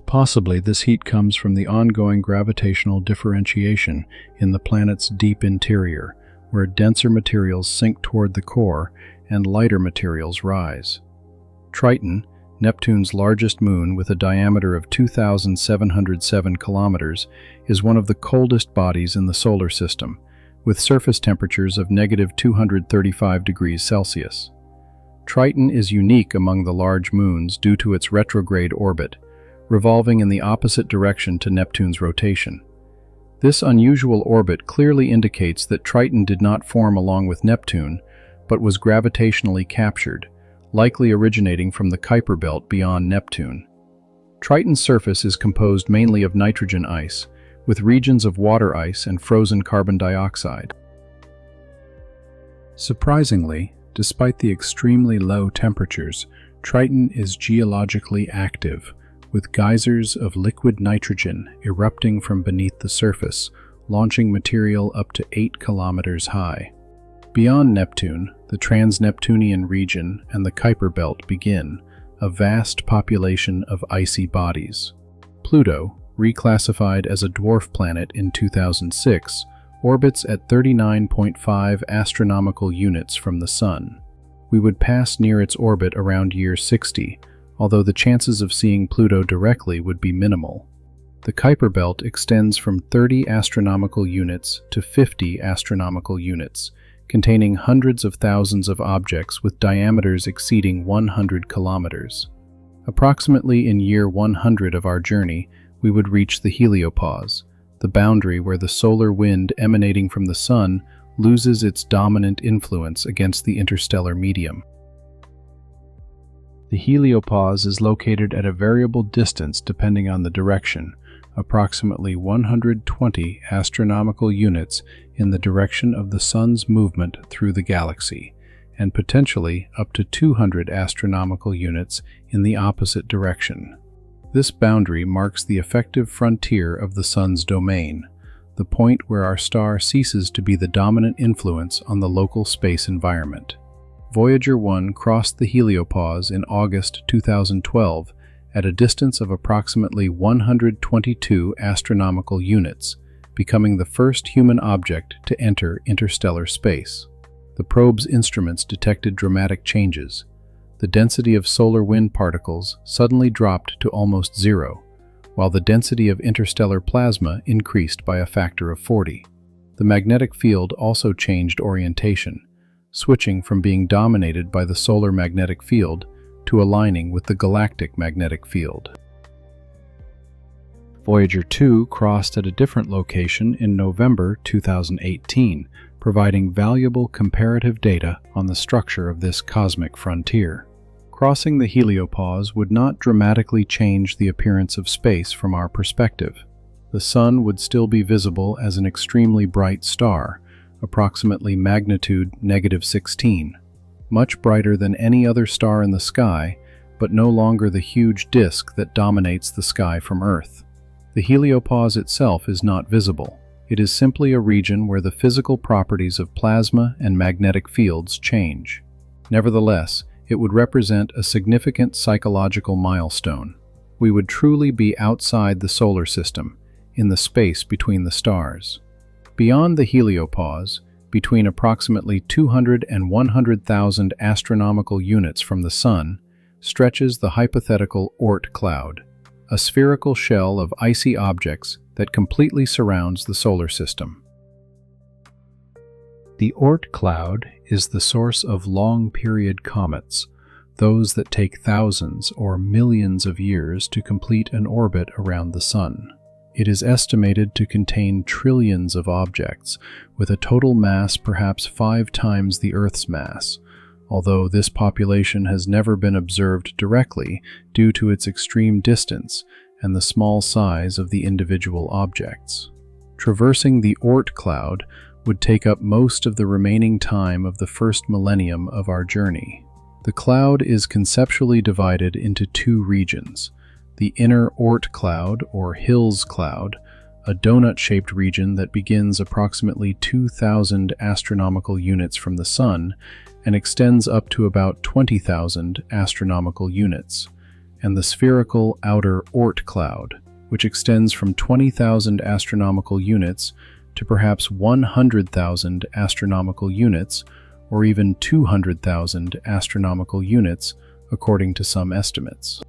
Possibly this heat comes from the ongoing gravitational differentiation in the planet's deep interior, where denser materials sink toward the core and lighter materials rise. Triton, Neptune's largest moon with a diameter of 2,707 kilometers, is one of the coldest bodies in the solar system, with surface temperatures of -235 degrees Celsius. Triton is unique among the large moons due to its retrograde orbit, revolving in the opposite direction to Neptune's rotation. This unusual orbit clearly indicates that Triton did not form along with Neptune, but was gravitationally captured, likely originating from the Kuiper belt beyond Neptune. Triton's surface is composed mainly of nitrogen ice, with regions of water ice and frozen carbon dioxide. Surprisingly, despite the extremely low temperatures, Triton is geologically active, with geysers of liquid nitrogen erupting from beneath the surface, launching material up to 8 kilometers high. Beyond Neptune, the trans-Neptunian region and the Kuiper belt begin, a vast population of icy bodies. Pluto, reclassified as a dwarf planet in 2006, orbits at 39.5 astronomical units from the Sun. We would pass near its orbit around year 60, although the chances of seeing Pluto directly would be minimal. The Kuiper belt extends from 30 astronomical units to 50 astronomical units, containing hundreds of thousands of objects with diameters exceeding 100 kilometers. Approximately in year 100 of our journey, we would reach the heliopause, the boundary where the solar wind emanating from the Sun loses its dominant influence against the interstellar medium. The heliopause is located at a variable distance depending on the direction, approximately 120 astronomical units in the direction of the Sun's movement through the galaxy, and potentially up to 200 astronomical units in the opposite direction. This boundary marks the effective frontier of the Sun's domain, the point where our star ceases to be the dominant influence on the local space environment. Voyager 1 crossed the heliopause in August 2012 at a distance of approximately 122 astronomical units, becoming the first human object to enter interstellar space. The probe's instruments detected dramatic changes. The density of solar wind particles suddenly dropped to almost zero, while the density of interstellar plasma increased by a factor of 40. The magnetic field also changed orientation, switching from being dominated by the solar magnetic field to aligning with the galactic magnetic field. Voyager 2 crossed at a different location in November 2018, providing valuable comparative data on the structure of this cosmic frontier. Crossing the heliopause would not dramatically change the appearance of space from our perspective. The Sun would still be visible as an extremely bright star, approximately magnitude -16, much brighter than any other star in the sky, but no longer the huge disk that dominates the sky from Earth. The heliopause itself is not visible. It is simply a region where the physical properties of plasma and magnetic fields change. Nevertheless, it would represent a significant psychological milestone. We would truly be outside the solar system, in the space between the stars. Beyond the heliopause, between approximately 200 and 100,000 astronomical units from the Sun, stretches the hypothetical Oort cloud, a spherical shell of icy objects that completely surrounds the solar system. The Oort cloud is the source of long-period comets, those that take thousands or millions of years to complete an orbit around the Sun. It is estimated to contain trillions of objects, with a total mass perhaps 5 times the Earth's mass, although this population has never been observed directly due to its extreme distance and the small size of the individual objects. Traversing the Oort cloud would take up most of the remaining time of the first millennium of our journey. The cloud is conceptually divided into 2 regions: the inner Oort cloud, or Hills cloud, a donut-shaped region that begins approximately 2,000 astronomical units from the Sun and extends up to about 20,000 astronomical units, and the spherical outer Oort cloud, which extends from 20,000 astronomical units to perhaps 100,000 astronomical units, or even 200,000 astronomical units, according to some estimates.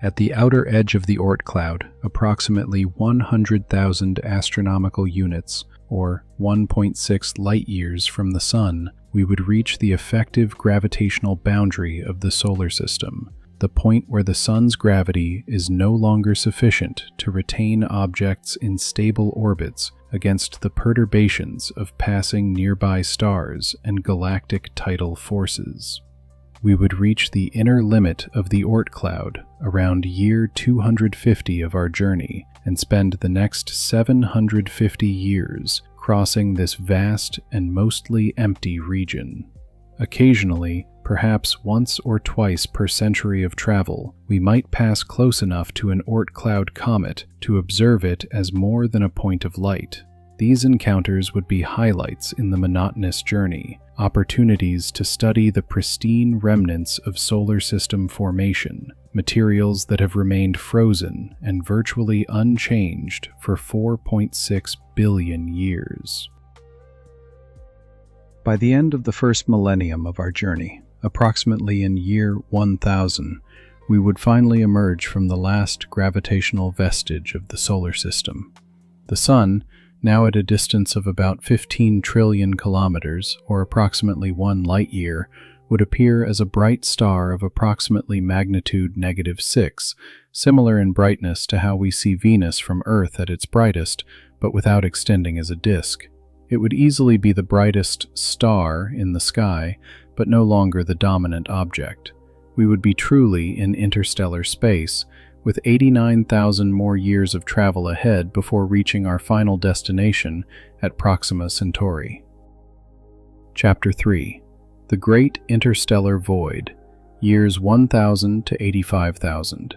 At the outer edge of the Oort cloud, approximately 100,000 astronomical units, or 1.6 light-years from the Sun, we would reach the effective gravitational boundary of the solar system, the point where the Sun's gravity is no longer sufficient to retain objects in stable orbits against the perturbations of passing nearby stars and galactic tidal forces. We would reach the inner limit of the Oort cloud around year 250 of our journey and spend the next 750 years crossing this vast and mostly empty region. Occasionally, perhaps once or twice per century of travel, we might pass close enough to an Oort cloud comet to observe it as more than a point of light. These encounters would be highlights in the monotonous journey, opportunities to study the pristine remnants of solar system formation, materials that have remained frozen and virtually unchanged for 4.6 billion years. By the end of the first millennium of our journey, approximately in year 1000, we would finally emerge from the last gravitational vestige of the solar system. The Sun, now at a distance of about 15 trillion kilometers, or approximately 1 light-year, would appear as a bright star of approximately magnitude -6, similar in brightness to how we see Venus from Earth at its brightest, but without extending as a disk. It would easily be the brightest star in the sky, but no longer the dominant object. We would be truly in interstellar space, with 89,000 more years of travel ahead before reaching our final destination at Proxima Centauri. Chapter 3. The Great Interstellar Void, years 1,000 to 85,000.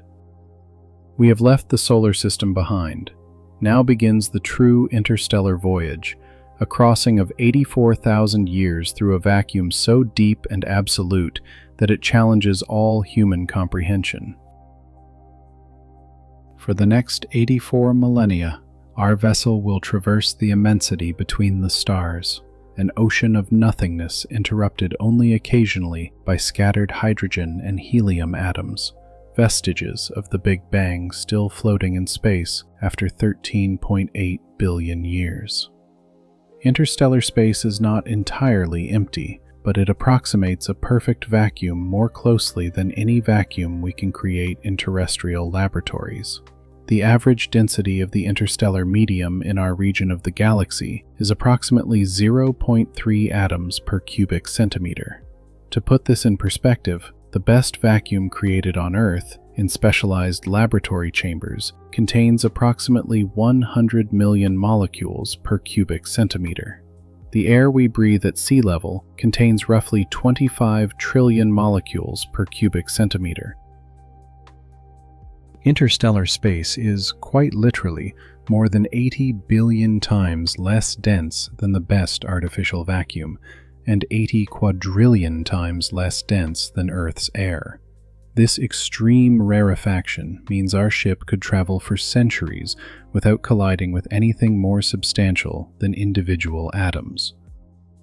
We have left the solar system behind. Now begins the true interstellar voyage, a crossing of 84,000 years through a vacuum so deep and absolute that it challenges all human comprehension. For the next 84 millennia, our vessel will traverse the immensity between the stars, an ocean of nothingness interrupted only occasionally by scattered hydrogen and helium atoms, vestiges of the Big Bang still floating in space after 13.8 billion years. Interstellar space is not entirely empty, but it approximates a perfect vacuum more closely than any vacuum we can create in terrestrial laboratories. The average density of the interstellar medium in our region of the galaxy is approximately 0.3 atoms per cubic centimeter. To put this in perspective, the best vacuum created on Earth, in specialized laboratory chambers, contains approximately 100 million molecules per cubic centimeter. The air we breathe at sea level contains roughly 25 trillion molecules per cubic centimeter. Interstellar space is, quite literally, more than 80 billion times less dense than the best artificial vacuum, and 80 quadrillion times less dense than Earth's air. This extreme rarefaction means our ship could travel for centuries without colliding with anything more substantial than individual atoms.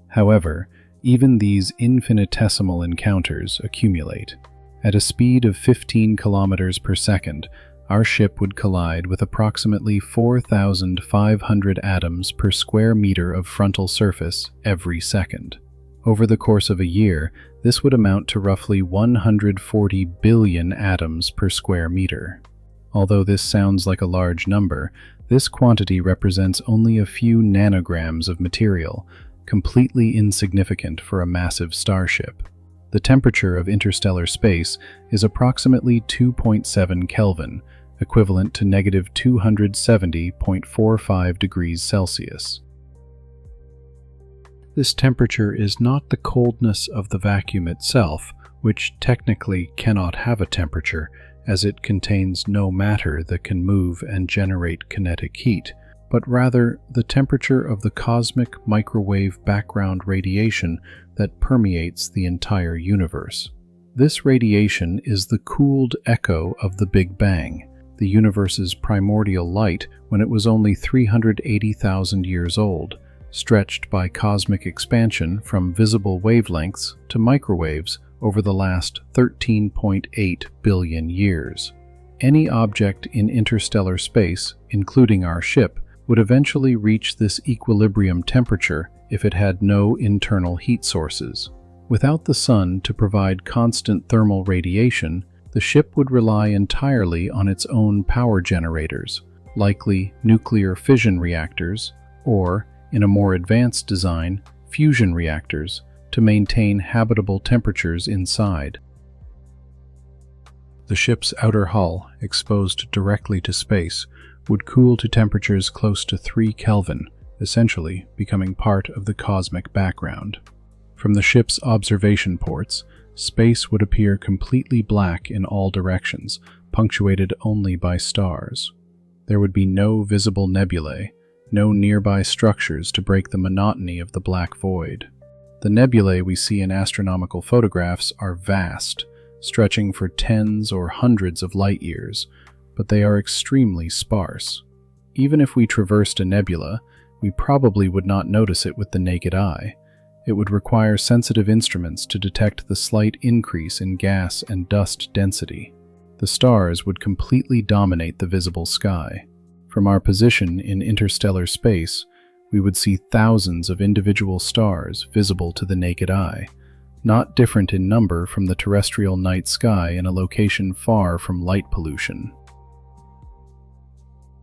However, even these infinitesimal encounters accumulate. At a speed of 15 kilometers per second, our ship would collide with approximately 4,500 atoms per square meter of frontal surface every second. Over the course of a year, this would amount to roughly 140 billion atoms per square meter. Although this sounds like a large number, this quantity represents only a few nanograms of material, completely insignificant for a massive starship. The temperature of interstellar space is approximately 2.7 Kelvin, equivalent to negative 270.45 degrees Celsius. This temperature is not the coldness of the vacuum itself, which technically cannot have a temperature, as it contains no matter that can move and generate kinetic heat, but rather the temperature of the cosmic microwave background radiation that permeates the entire universe. This radiation is the cooled echo of the Big Bang, the universe's primordial light when it was only 380,000 years old, stretched by cosmic expansion from visible wavelengths to microwaves over the last 13.8 billion years. Any object in interstellar space, including our ship, would eventually reach this equilibrium temperature if it had no internal heat sources. Without the sun to provide constant thermal radiation, the ship would rely entirely on its own power generators, likely nuclear fission reactors, or, in a more advanced design, fusion reactors, to maintain habitable temperatures inside. The ship's outer hull, exposed directly to space, would cool to temperatures close to 3 Kelvin, essentially becoming part of the cosmic background. From the ship's observation ports, space would appear completely black in all directions, punctuated only by stars. There would be no visible nebulae, no nearby structures to break the monotony of the black void. The nebulae we see in astronomical photographs are vast, stretching for tens or hundreds of light years, but they are extremely sparse. Even if we traversed a nebula, we probably would not notice it with the naked eye. It would require sensitive instruments to detect the slight increase in gas and dust density. The stars would completely dominate the visible sky. From our position in interstellar space, we would see thousands of individual stars visible to the naked eye, not different in number from the terrestrial night sky in a location far from light pollution.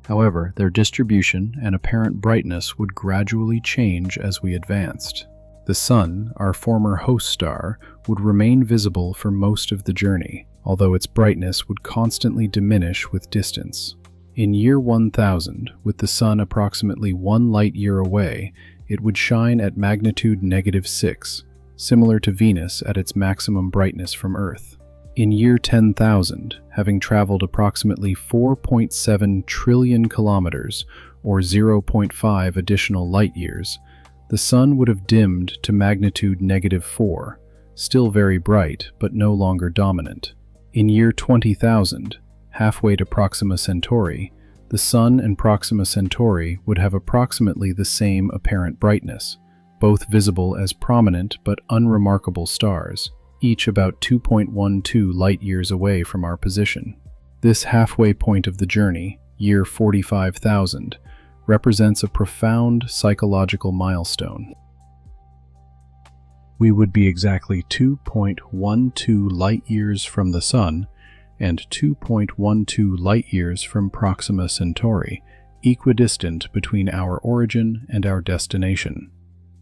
However, their distribution and apparent brightness would gradually change as we advanced. The Sun, our former host star, would remain visible for most of the journey, although its brightness would constantly diminish with distance. In year 1000, with the Sun approximately 1 light-year away, it would shine at magnitude -6, similar to Venus at its maximum brightness from Earth. In year 10,000, having traveled approximately 4.7 trillion kilometers, or 0.5 additional light-years, the Sun would have dimmed to magnitude -4, still very bright but no longer dominant. In year 20,000, halfway to Proxima Centauri, the Sun and Proxima Centauri would have approximately the same apparent brightness, both visible as prominent but unremarkable stars, each about 2.12 light-years away from our position. This halfway point of the journey, year 45,000, represents a profound psychological milestone. We would be exactly 2.12 light-years from the Sun and 2.12 light-years from Proxima Centauri, equidistant between our origin and our destination.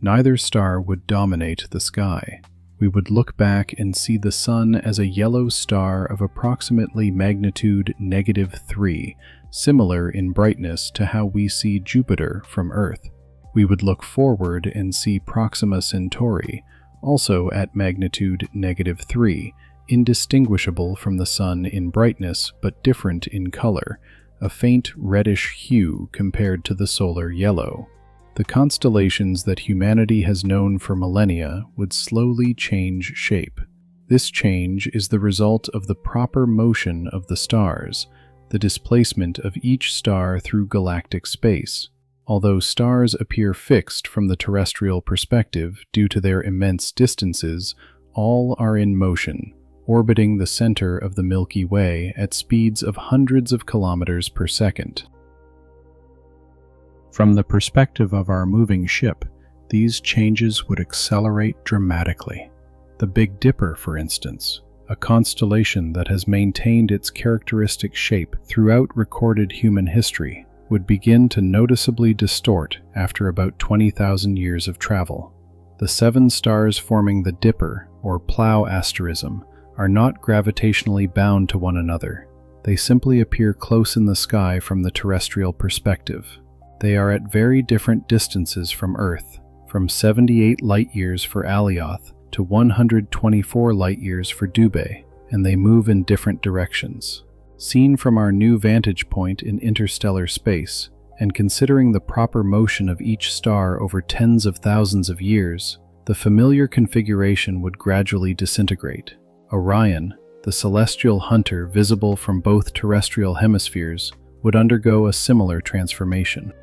Neither star would dominate the sky. We would look back and see the Sun as a yellow star of approximately magnitude -3, similar in brightness to how we see Jupiter from Earth. We would look forward and see Proxima Centauri, also at magnitude -3, indistinguishable from the Sun in brightness but different in color, a faint reddish hue compared to the solar yellow. The constellations that humanity has known for millennia would slowly change shape. This change is the result of the proper motion of the stars, the displacement of each star through galactic space. Although stars appear fixed from the terrestrial perspective due to their immense distances, all are in motion, orbiting the center of the Milky Way at speeds of hundreds of kilometers per second. From the perspective of our moving ship, these changes would accelerate dramatically. The Big Dipper, for instance, a constellation that has maintained its characteristic shape throughout recorded human history, would begin to noticeably distort after about 20,000 years of travel. The 7 stars forming the Dipper, or Plough asterism, are not gravitationally bound to one another. They simply appear close in the sky from the terrestrial perspective. They are at very different distances from Earth, from 78 light-years for Alioth to 124 light-years for Dubhe, and they move in different directions. Seen from our new vantage point in interstellar space, and considering the proper motion of each star over tens of thousands of years, the familiar configuration would gradually disintegrate. Orion, the celestial hunter visible from both terrestrial hemispheres, would undergo a similar transformation.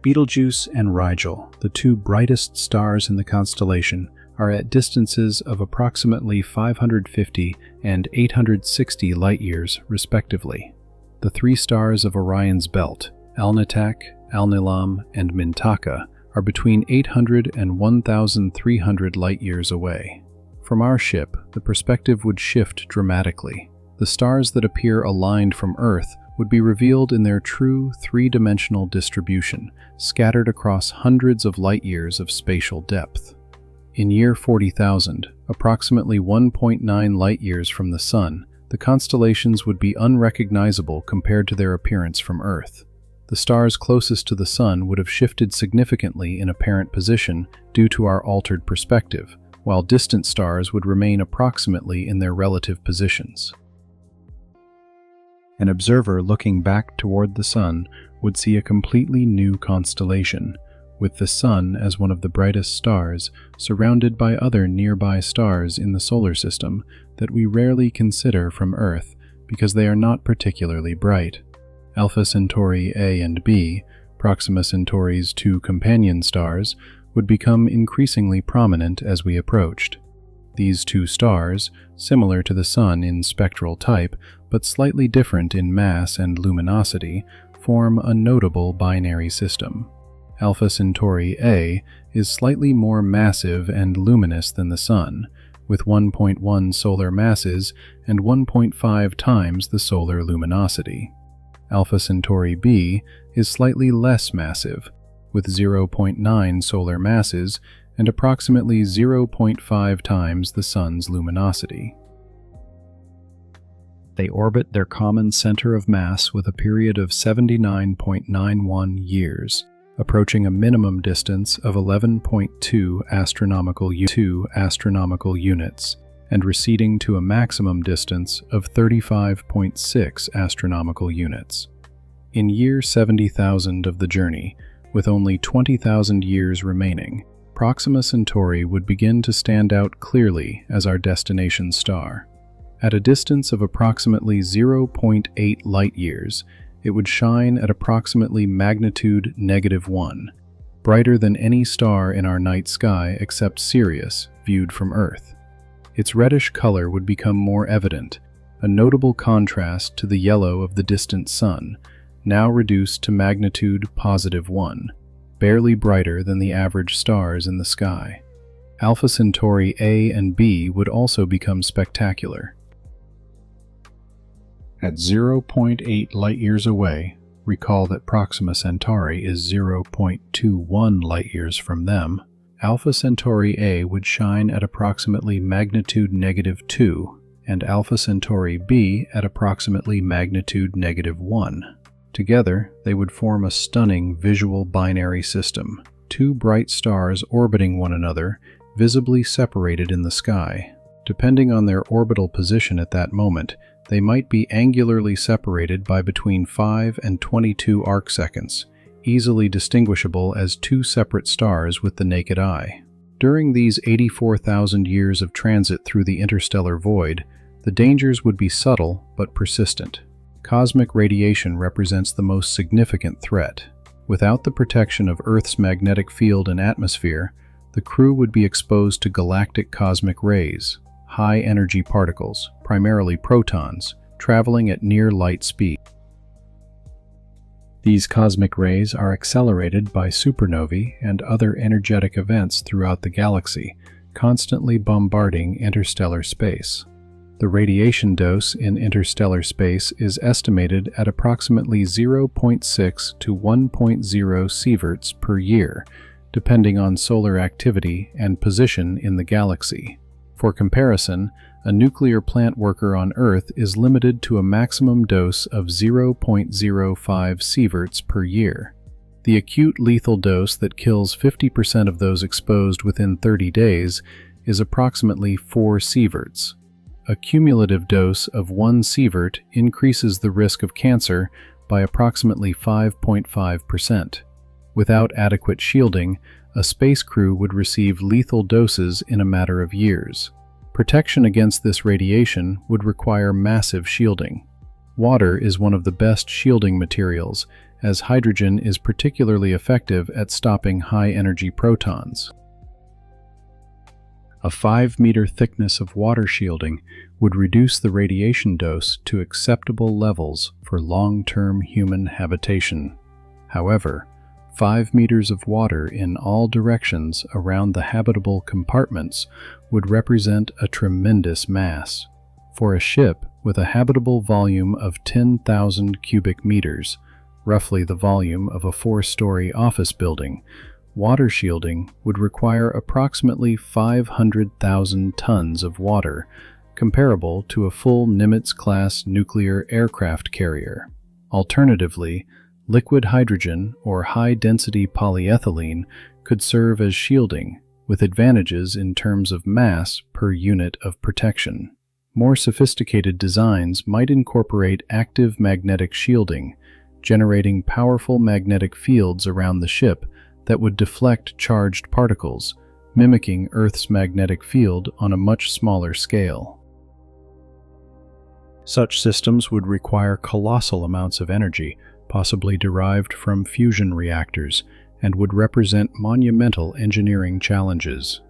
Betelgeuse and Rigel, the 2 brightest stars in the constellation, are at distances of approximately 550 and 860 light-years, respectively. The 3 stars of Orion's belt, Alnitak, Alnilam, and Mintaka, are between 800 and 1,300 light-years away. From our ship, the perspective would shift dramatically. The stars that appear aligned from Earth would be revealed in their true 3-dimensional distribution, scattered across hundreds of light-years of spatial depth. In year 40,000, approximately 1.9 light-years from the Sun, the constellations would be unrecognizable compared to their appearance from Earth. The stars closest to the Sun would have shifted significantly in apparent position due to our altered perspective, while distant stars would remain approximately in their relative positions. An observer looking back toward the Sun would see a completely new constellation, with the Sun as one of the brightest stars, surrounded by other nearby stars in the solar system that we rarely consider from Earth because they are not particularly bright. Alpha Centauri A and B, Proxima Centauri's 2 companion stars, would become increasingly prominent as we approached. These 2 stars, similar to the Sun in spectral type, but slightly different in mass and luminosity, form a notable binary system. Alpha Centauri A is slightly more massive and luminous than the Sun, with 1.1 solar masses and 1.5 times the solar luminosity. Alpha Centauri b is slightly less massive, with 0.9 solar masses and approximately 0.5 times the Sun's luminosity. They orbit their common center of mass with a period of 79.91 years, approaching a minimum distance of 11.2 astronomical units, and receding to a maximum distance of 35.6 astronomical units. In year 70,000 of the journey, with only 20,000 years remaining, Proxima Centauri would begin to stand out clearly as our destination star. At a distance of approximately 0.8 light-years, it would shine at approximately magnitude -1, brighter than any star in our night sky except Sirius, viewed from Earth. Its reddish color would become more evident, a notable contrast to the yellow of the distant Sun, now reduced to magnitude +1, barely brighter than the average stars in the sky. Alpha Centauri A and B would also become spectacular. At 0.8 light-years away, recall that Proxima Centauri is 0.21 light-years from them, Alpha Centauri A would shine at approximately magnitude -2, and Alpha Centauri B at approximately magnitude -1. Together, they would form a stunning visual binary system, two bright stars orbiting one another, visibly separated in the sky. Depending on their orbital position at that moment, they might be angularly separated by between 5 and 22 arcseconds, easily distinguishable as two separate stars with the naked eye. During these 84,000 years of transit through the interstellar void, the dangers would be subtle but persistent. Cosmic radiation represents the most significant threat. Without the protection of Earth's magnetic field and atmosphere, the crew would be exposed to galactic cosmic rays, high-energy particles, primarily protons, traveling at near light speed. These cosmic rays are accelerated by supernovae and other energetic events throughout the galaxy, constantly bombarding interstellar space. The radiation dose in interstellar space is estimated at approximately 0.6 to 1.0 sieverts per year, depending on solar activity and position in the galaxy. For comparison, a nuclear plant worker on Earth is limited to a maximum dose of 0.05 sieverts per year. The acute lethal dose that kills 50% of those exposed within 30 days is approximately 4 sieverts. A cumulative dose of 1 sievert increases the risk of cancer by approximately 5.5%. Without adequate shielding, a space crew would receive lethal doses in a matter of years. Protection against this radiation would require massive shielding. Water is one of the best shielding materials, as hydrogen is particularly effective at stopping high-energy protons. A 5-meter thickness of water shielding would reduce the radiation dose to acceptable levels for long-term human habitation. However, 5 meters of water in all directions around the habitable compartments would represent a tremendous mass. For a ship with a habitable volume of 10,000 cubic meters, roughly the volume of a 4-story office building, water shielding would require approximately 500,000 tons of water, comparable to a full Nimitz-class nuclear aircraft carrier. Alternatively, liquid hydrogen or high-density polyethylene could serve as shielding, with advantages in terms of mass per unit of protection. More sophisticated designs might incorporate active magnetic shielding, generating powerful magnetic fields around the ship that would deflect charged particles, mimicking Earth's magnetic field on a much smaller scale. Such systems would require colossal amounts of energy, possibly derived from fusion reactors, and would represent monumental engineering challenges.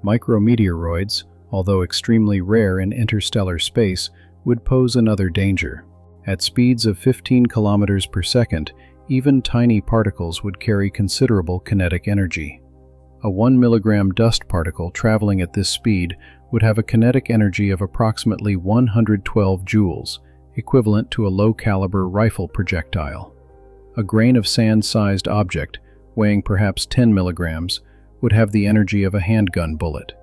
Micrometeoroids, although extremely rare in interstellar space, would pose another danger. At speeds of 15 kilometers per second, even tiny particles would carry considerable kinetic energy. A 1 milligram dust particle traveling at this speed would have a kinetic energy of approximately 112 joules, equivalent to a low-caliber rifle projectile. A grain of sand-sized object, weighing perhaps 10 milligrams, would have the energy of a handgun bullet.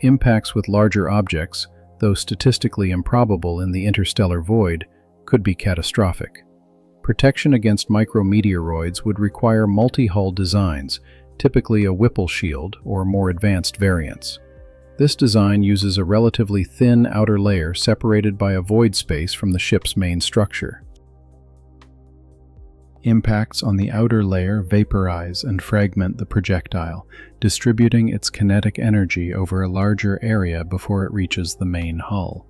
Impacts with larger objects, though statistically improbable in the interstellar void, could be catastrophic. Protection against micrometeoroids would require multi-hull designs, typically a Whipple shield or more advanced variants. This design uses a relatively thin outer layer separated by a void space from the ship's main structure. Impacts on the outer layer vaporize and fragment the projectile, distributing its kinetic energy over a larger area before it reaches the main hull.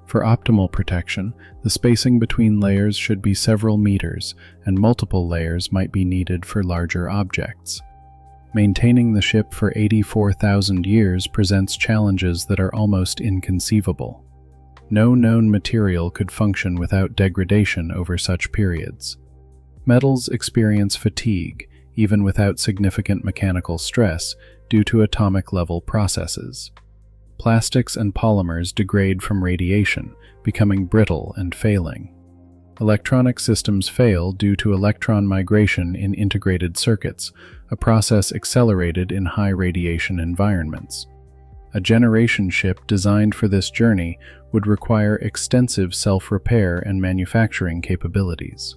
For optimal protection, the spacing between layers should be several meters, and multiple layers might be needed for larger objects. Maintaining the ship for 84,000 years presents challenges that are almost inconceivable. No known material could function without degradation over such periods. Metals experience fatigue, even without significant mechanical stress, due to atomic-level processes. Plastics and polymers degrade from radiation, becoming brittle and failing. Electronic systems fail due to electron migration in integrated circuits, a process accelerated in high-radiation environments. A generation ship designed for this journey would require extensive self-repair and manufacturing capabilities.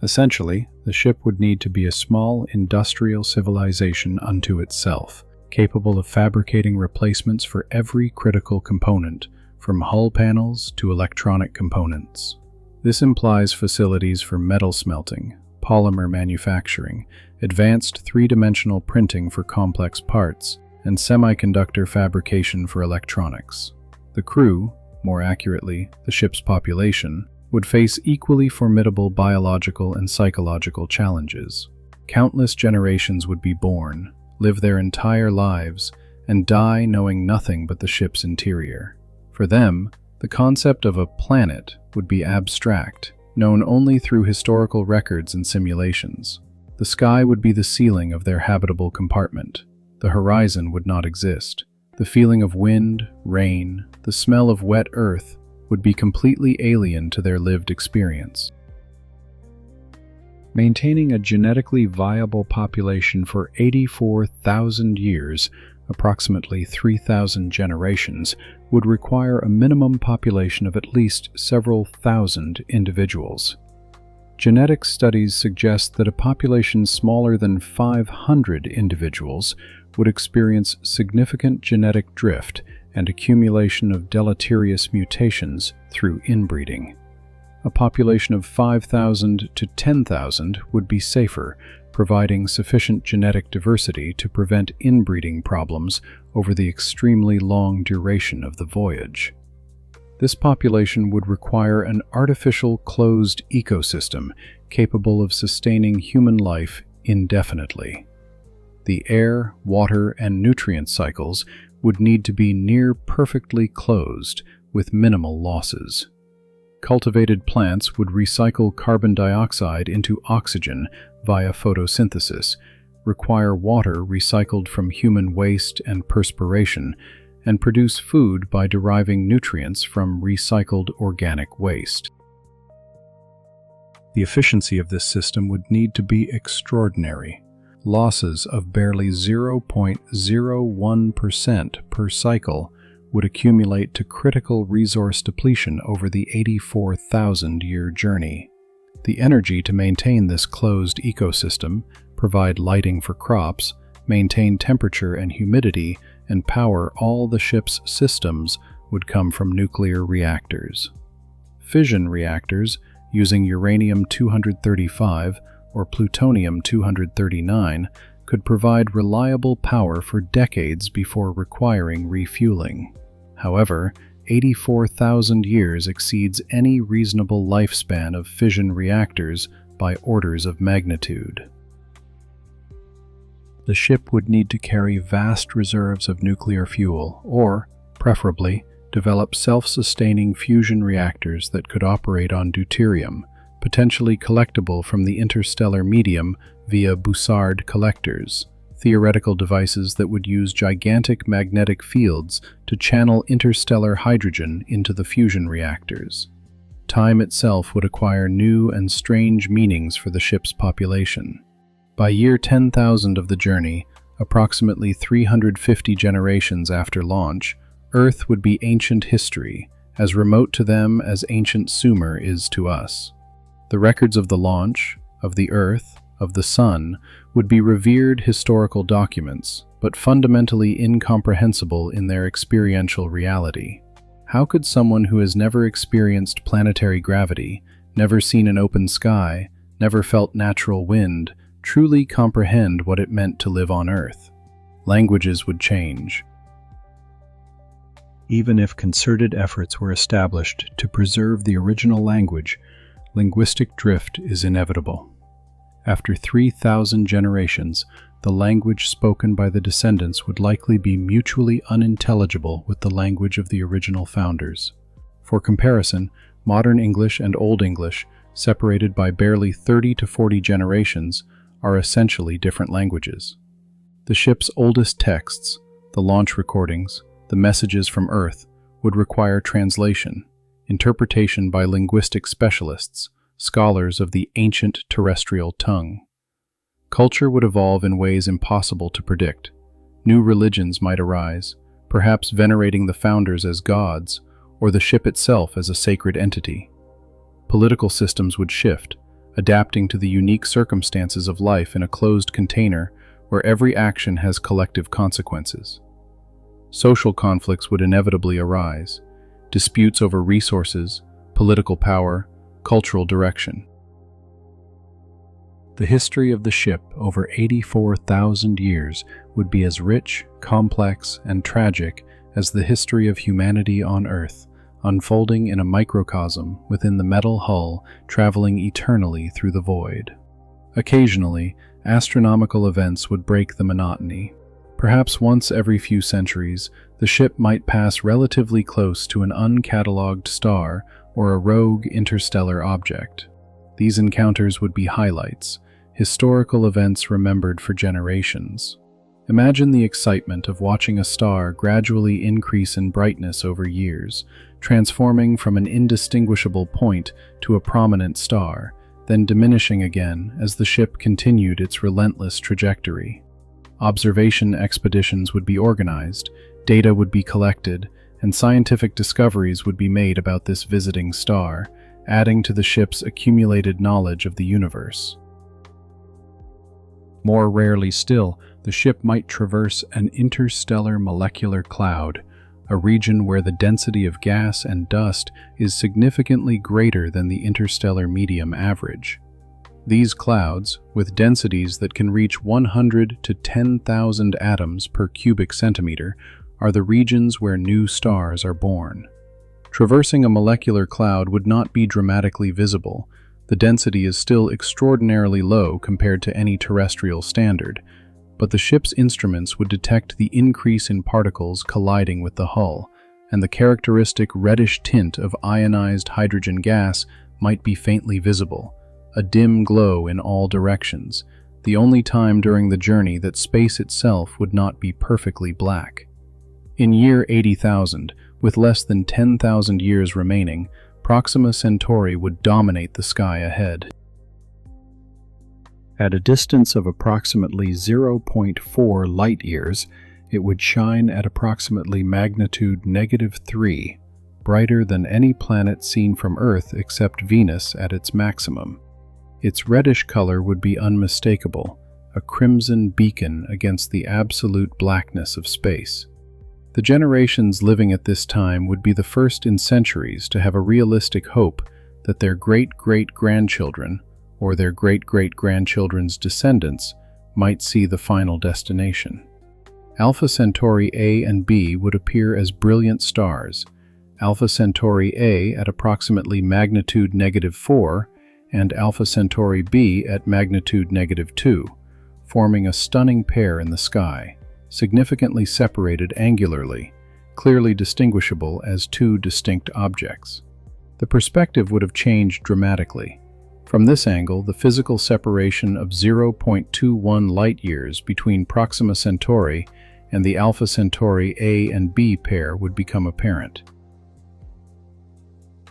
Essentially, the ship would need to be a small industrial civilization unto itself, capable of fabricating replacements for every critical component, from hull panels to electronic components. This implies facilities for metal smelting, polymer manufacturing, advanced three-dimensional printing for complex parts, and semiconductor fabrication for electronics. The crew, more accurately, the ship's population, would face equally formidable biological and psychological challenges. Countless generations would be born, live their entire lives, and die knowing nothing but the ship's interior. For them, the concept of a planet would be abstract, known only through historical records and simulations. The sky would be the ceiling of their habitable compartment. The horizon would not exist. The feeling of wind, rain, the smell of wet earth would be completely alien to their lived experience. Maintaining a genetically viable population for 84,000 years, approximately 3,000 generations, would require a minimum population of at least several thousand individuals. Genetic studies suggest that a population smaller than 500 individuals would experience significant genetic drift and accumulation of deleterious mutations through inbreeding. A population of 5,000 to 10,000 would be safer, providing sufficient genetic diversity to prevent inbreeding problems over the extremely long duration of the voyage. This population would require an artificial closed ecosystem capable of sustaining human life indefinitely. The air, water, and nutrient cycles would need to be near perfectly closed with minimal losses. Cultivated plants would recycle carbon dioxide into oxygen via photosynthesis, require water recycled from human waste and perspiration, and produce food by deriving nutrients from recycled organic waste. The efficiency of this system would need to be extraordinary. Losses of barely 0.01% per cycle would accumulate to critical resource depletion over the 84,000-year journey. The energy to maintain this closed ecosystem, provide lighting for crops, maintain temperature and humidity, and power all the ship's systems would come from nuclear reactors. Fission reactors, using uranium-235 or plutonium-239, could provide reliable power for decades before requiring refueling. However, 84,000 years exceeds any reasonable lifespan of fission reactors by orders of magnitude. The ship would need to carry vast reserves of nuclear fuel, or, preferably, develop self-sustaining fusion reactors that could operate on deuterium, potentially collectible from the interstellar medium via Bussard collectors. theoretical devices that would use gigantic magnetic fields to channel interstellar hydrogen into the fusion reactors. Time itself would acquire new and strange meanings for the ship's population. By year 10,000 of the journey, approximately 350 generations after launch, Earth would be ancient history, as remote to them as ancient Sumer is to us. The records of the launch, of the Earth, of the Sun, would be revered historical documents, but fundamentally incomprehensible in their experiential reality. How could someone who has never experienced planetary gravity, never seen an open sky, never felt natural wind, truly comprehend what it meant to live on Earth? Languages would change. Even if concerted efforts were established to preserve the original language, linguistic drift is inevitable. After 3,000 generations, the language spoken by the descendants would likely be mutually unintelligible with the language of the original founders. For comparison, modern English and Old English, separated by barely 30 to 40 generations, are essentially different languages. The ship's oldest texts, the launch recordings, the messages from Earth, would require translation, interpretation by linguistic specialists, scholars of the ancient terrestrial tongue. Culture would evolve in ways impossible to predict. New religions might arise, perhaps venerating the founders as gods, or the ship itself as a sacred entity. Political systems would shift, adapting to the unique circumstances of life in a closed container where every action has collective consequences. Social conflicts would inevitably arise, disputes over resources, political power, cultural direction. The history of the ship over 84,000 years would be as rich, complex, and tragic as the history of humanity on Earth, unfolding in a microcosm within the metal hull, traveling eternally through the void. Occasionally, astronomical events would break the monotony. Perhaps once every few centuries, the ship might pass relatively close to an uncatalogued star or a rogue interstellar object. These encounters would be highlights, historical events remembered for generations. Imagine the excitement of watching a star gradually increase in brightness over years, transforming from an indistinguishable point to a prominent star, then diminishing again as the ship continued its relentless trajectory. Observation expeditions would be organized, data would be collected, and scientific discoveries would be made about this visiting star, adding to the ship's accumulated knowledge of the universe. More rarely still, the ship might traverse an interstellar molecular cloud, a region where the density of gas and dust is significantly greater than the interstellar medium average. These clouds, with densities that can reach 100 to 10,000 atoms per cubic centimeter, are the regions where new stars are born. Traversing a molecular cloud would not be dramatically visible. The density is still extraordinarily low compared to any terrestrial standard, but the ship's instruments would detect the increase in particles colliding with the hull, and the characteristic reddish tint of ionized hydrogen gas might be faintly visible, a dim glow in all directions, the only time during the journey that space itself would not be perfectly black. In year 80,000, with less than 10,000 years remaining, Proxima Centauri would dominate the sky ahead. At a distance of approximately 0.4 light-years, it would shine at approximately magnitude -3, brighter than any planet seen from Earth except Venus at its maximum. Its reddish color would be unmistakable, a crimson beacon against the absolute blackness of space. The generations living at this time would be the first in centuries to have a realistic hope that their great-great-grandchildren, or their great-great-grandchildren's descendants, might see the final destination. Alpha Centauri A and B would appear as brilliant stars, Alpha Centauri A at approximately magnitude -4, and Alpha Centauri B at magnitude -2, forming a stunning pair in the sky, significantly separated angularly, clearly distinguishable as two distinct objects. The perspective would have changed dramatically. From this angle, the physical separation of 0.21 light-years between Proxima Centauri and the Alpha Centauri A and B pair would become apparent.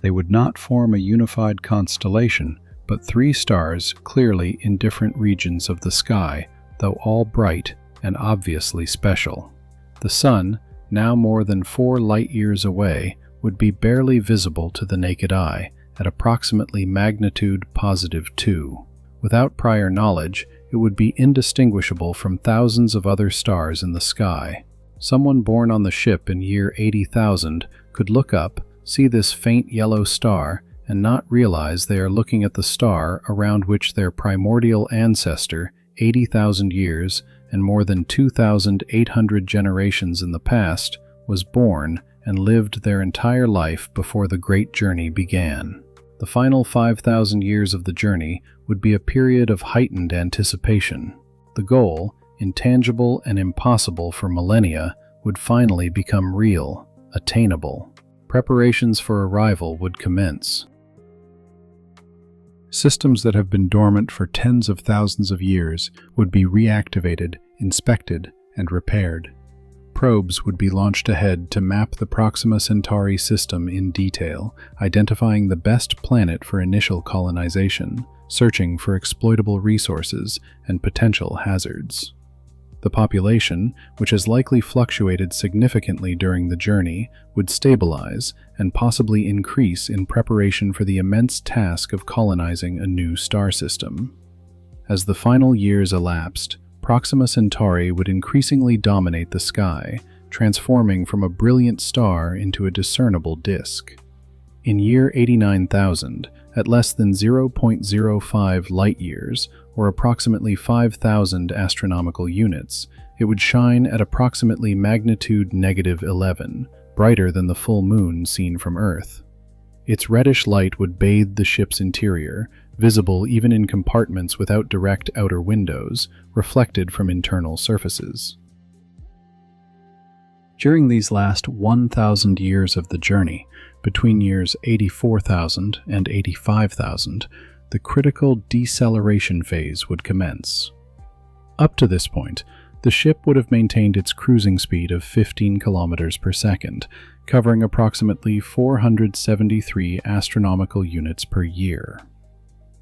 They would not form a unified constellation, but three stars clearly in different regions of the sky, though all bright and obviously special. The Sun, now more than 4 light-years away, would be barely visible to the naked eye, at approximately magnitude +2. Without prior knowledge, it would be indistinguishable from thousands of other stars in the sky. Someone born on the ship in year 80,000 could look up, see this faint yellow star, and not realize they are looking at the star around which their primordial ancestor, 80,000 years and more than 2,800 generations in the past, was born and lived their entire life before the great journey began. The final 5,000 years of the journey would be a period of heightened anticipation. The goal, intangible and impossible for millennia, would finally become real, attainable. Preparations for arrival would commence. Systems that have been dormant for tens of thousands of years would be reactivated, inspected, and repaired. Probes would be launched ahead to map the Proxima Centauri system in detail, identifying the best planet for initial colonization, searching for exploitable resources and potential hazards. The population, which has likely fluctuated significantly during the journey, would stabilize and possibly increase in preparation for the immense task of colonizing a new star system. As the final years elapsed, Proxima Centauri would increasingly dominate the sky, transforming from a brilliant star into a discernible disk. In year 89,000, at less than 0.05 light-years, or approximately 5,000 astronomical units, it would shine at approximately magnitude -11, brighter than the full moon seen from Earth. Its reddish light would bathe the ship's interior, visible even in compartments without direct outer windows, reflected from internal surfaces. During these last 1,000 years of the journey, between years 84,000 and 85,000, the critical deceleration phase would commence. Up to this point, the ship would have maintained its cruising speed of 15 kilometers per second, covering approximately 473 astronomical units per year.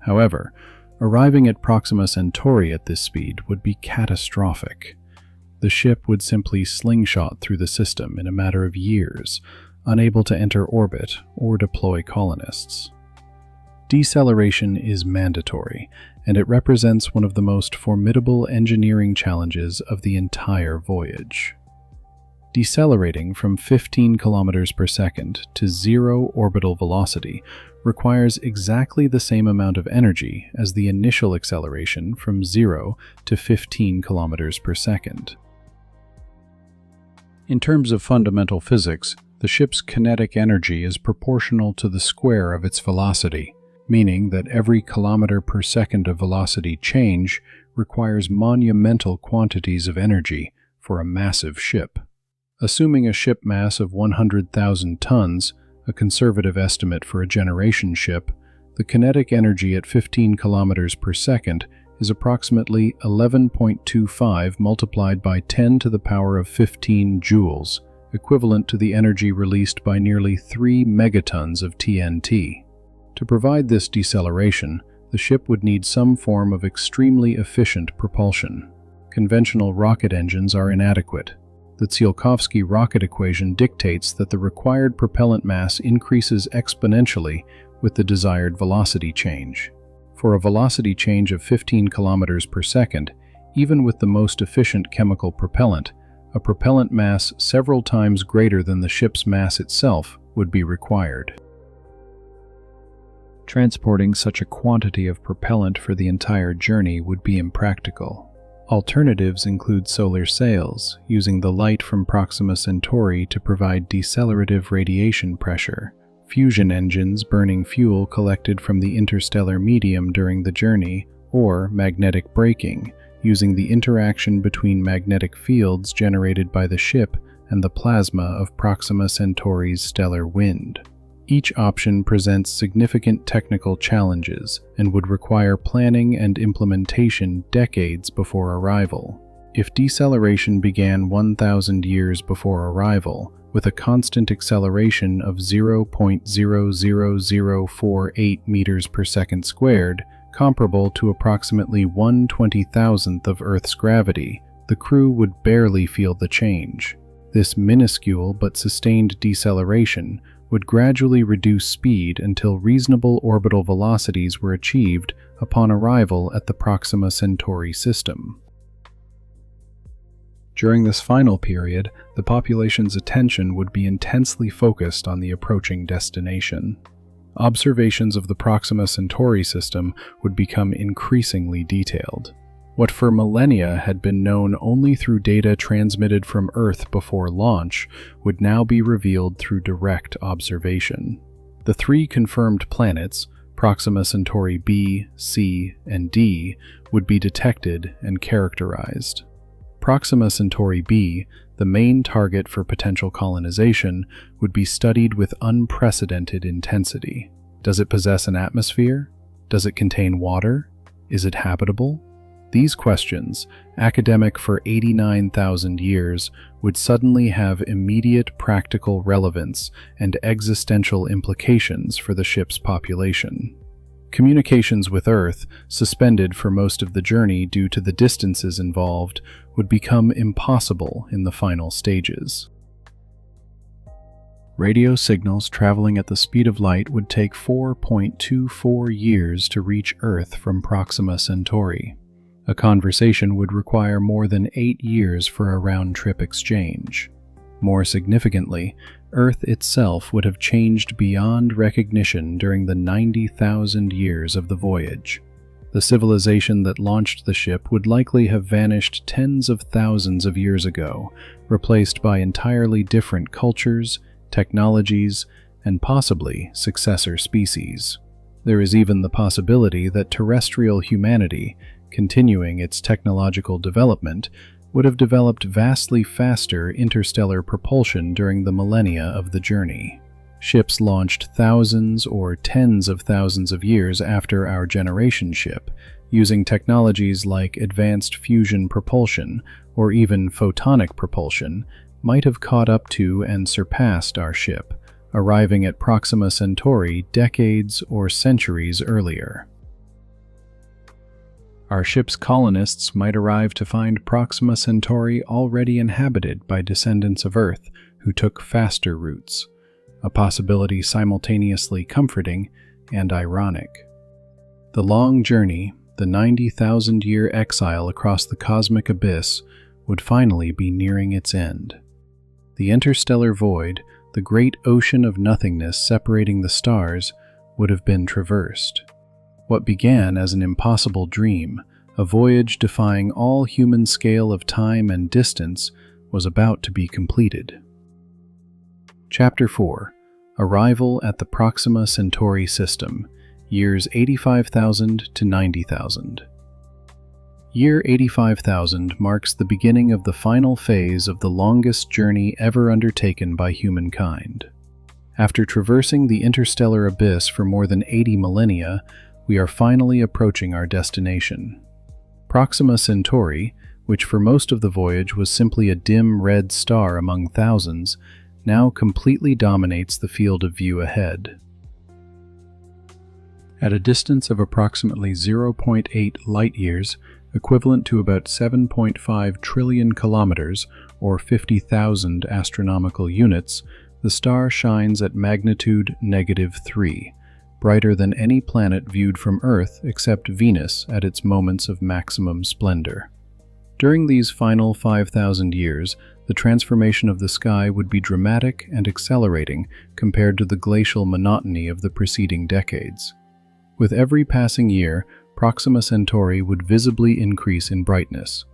However, arriving at Proxima Centauri at this speed would be catastrophic. The ship would simply slingshot through the system in a matter of years, unable to enter orbit or deploy colonists. Deceleration is mandatory, and it represents one of the most formidable engineering challenges of the entire voyage. Decelerating from 15 kilometers per second to 0 orbital velocity requires exactly the same amount of energy as the initial acceleration from 0 to 15 kilometers per second. In terms of fundamental physics, the ship's kinetic energy is proportional to the square of its velocity, meaning that every kilometer per second of velocity change requires monumental quantities of energy for a massive ship. Assuming a ship mass of 100,000 tons, a conservative estimate for a generation ship, the kinetic energy at 15 kilometers per second is approximately 11.25 multiplied by 10 to the power of 15 joules, equivalent to the energy released by nearly 3 megatons of TNT. To provide this deceleration, the ship would need some form of extremely efficient propulsion. Conventional rocket engines are inadequate. The Tsiolkovsky rocket equation dictates that the required propellant mass increases exponentially with the desired velocity change. For a velocity change of 15 kilometers per second, even with the most efficient chemical propellant, a propellant mass several times greater than the ship's mass itself would be required. Transporting such a quantity of propellant for the entire journey would be impractical. Alternatives include solar sails, using the light from Proxima Centauri to provide decelerative radiation pressure, fusion engines burning fuel collected from the interstellar medium during the journey, or magnetic braking, using the interaction between magnetic fields generated by the ship and the plasma of Proxima Centauri's stellar wind. Each option presents significant technical challenges and would require planning and implementation decades before arrival. If deceleration began 1,000 years before arrival, with a constant acceleration of 0.00048 meters per second squared, comparable to approximately 1/20,000th of Earth's gravity, the crew would barely feel the change. This minuscule but sustained deceleration would gradually reduce speed until reasonable orbital velocities were achieved upon arrival at the Proxima Centauri system. During this final period, the population's attention would be intensely focused on the approaching destination. Observations of the Proxima Centauri system would become increasingly detailed. What for millennia had been known only through data transmitted from Earth before launch would now be revealed through direct observation. The three confirmed planets, Proxima Centauri B, C, and D, would be detected and characterized. Proxima Centauri B, the main target for potential colonization, would be studied with unprecedented intensity. Does it possess an atmosphere? Does it contain water? Is it habitable? These questions, academic for 89,000 years, would suddenly have immediate practical relevance and existential implications for the ship's population. Communications with Earth, suspended for most of the journey due to the distances involved, would become impossible in the final stages. Radio signals traveling at the speed of light would take 4.24 years to reach Earth from Proxima Centauri. A conversation would require more than 8 years for a round-trip exchange. More significantly, Earth itself would have changed beyond recognition during the 90,000 years of the voyage. The civilization that launched the ship would likely have vanished tens of thousands of years ago, replaced by entirely different cultures, technologies, and possibly successor species. There is even the possibility that terrestrial humanity, continuing its technological development, would have developed vastly faster interstellar propulsion during the millennia of the journey. Ships launched thousands or tens of thousands of years after our generation ship, using technologies like advanced fusion propulsion or even photonic propulsion, might have caught up to and surpassed our ship, arriving at Proxima Centauri decades or centuries earlier. Our ship's colonists might arrive to find Proxima Centauri already inhabited by descendants of Earth who took faster routes, a possibility simultaneously comforting and ironic. The long journey, the 90,000-year exile across the cosmic abyss, would finally be nearing its end. The interstellar void, the great ocean of nothingness separating the stars, would have been traversed. What began as an impossible dream, a voyage defying all human scale of time and distance, was about to be completed. Chapter 4. Arrival at the Proxima Centauri system, years 85,000 to 90,000. Year 85,000 marks the beginning of the final phase of the longest journey ever undertaken by humankind. After traversing the interstellar abyss for more than 80 millennia, we are finally approaching our destination. Proxima Centauri, which for most of the voyage was simply a dim red star among thousands, now completely dominates the field of view ahead. At a distance of approximately 0.8 light-years, equivalent to about 7.5 trillion kilometers, or 50,000 astronomical units, the star shines at magnitude -3, brighter than any planet viewed from Earth except Venus at its moments of maximum splendor. During these final 5,000 years, the transformation of the sky would be dramatic and accelerating compared to the glacial monotony of the preceding decades. With every passing year, Proxima Centauri would visibly increase in brightness.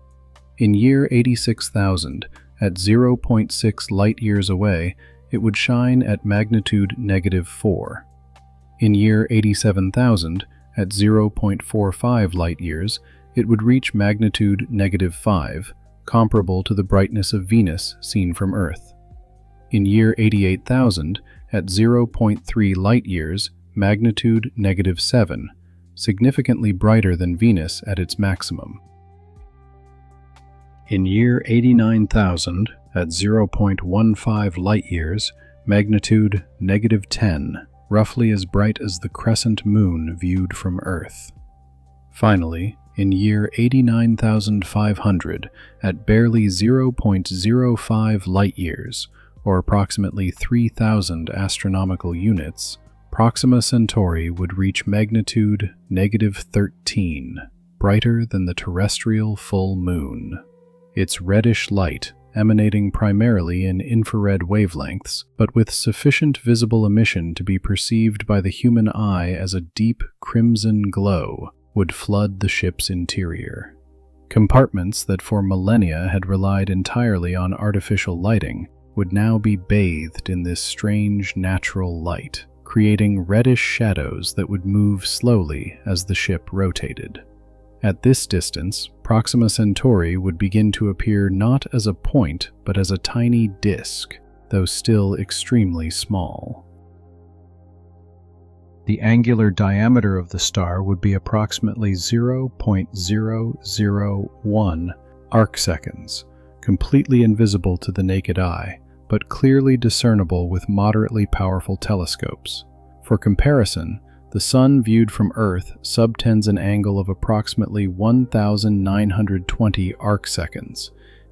In year 86,000, at 0.6 light-years away, it would shine at magnitude -4. In year 87,000, at 0.45 light-years, it would reach magnitude -5, comparable to the brightness of Venus seen from Earth. In year 88,000, at 0.3 light-years, magnitude -7, significantly brighter than Venus at its maximum. In year 89,000, at 0.15 light-years, magnitude -10, roughly as bright as the crescent moon viewed from Earth. Finally, in year 89,500, at barely 0.05 light-years, or approximately 3,000 astronomical units, Proxima Centauri would reach magnitude -13, brighter than the terrestrial full moon. Its reddish light, emanating primarily in infrared wavelengths, but with sufficient visible emission to be perceived by the human eye as a deep crimson glow, would flood the ship's interior. Compartments that for millennia had relied entirely on artificial lighting would now be bathed in this strange natural light, creating reddish shadows that would move slowly as the ship rotated. At this distance, Proxima Centauri would begin to appear not as a point, but as a tiny disk, though still extremely small. The angular diameter of the star would be approximately 0.001 arcseconds, completely invisible to the naked eye, but clearly discernible with moderately powerful telescopes. For comparison, the Sun viewed from Earth subtends an angle of approximately 1,920 arcseconds,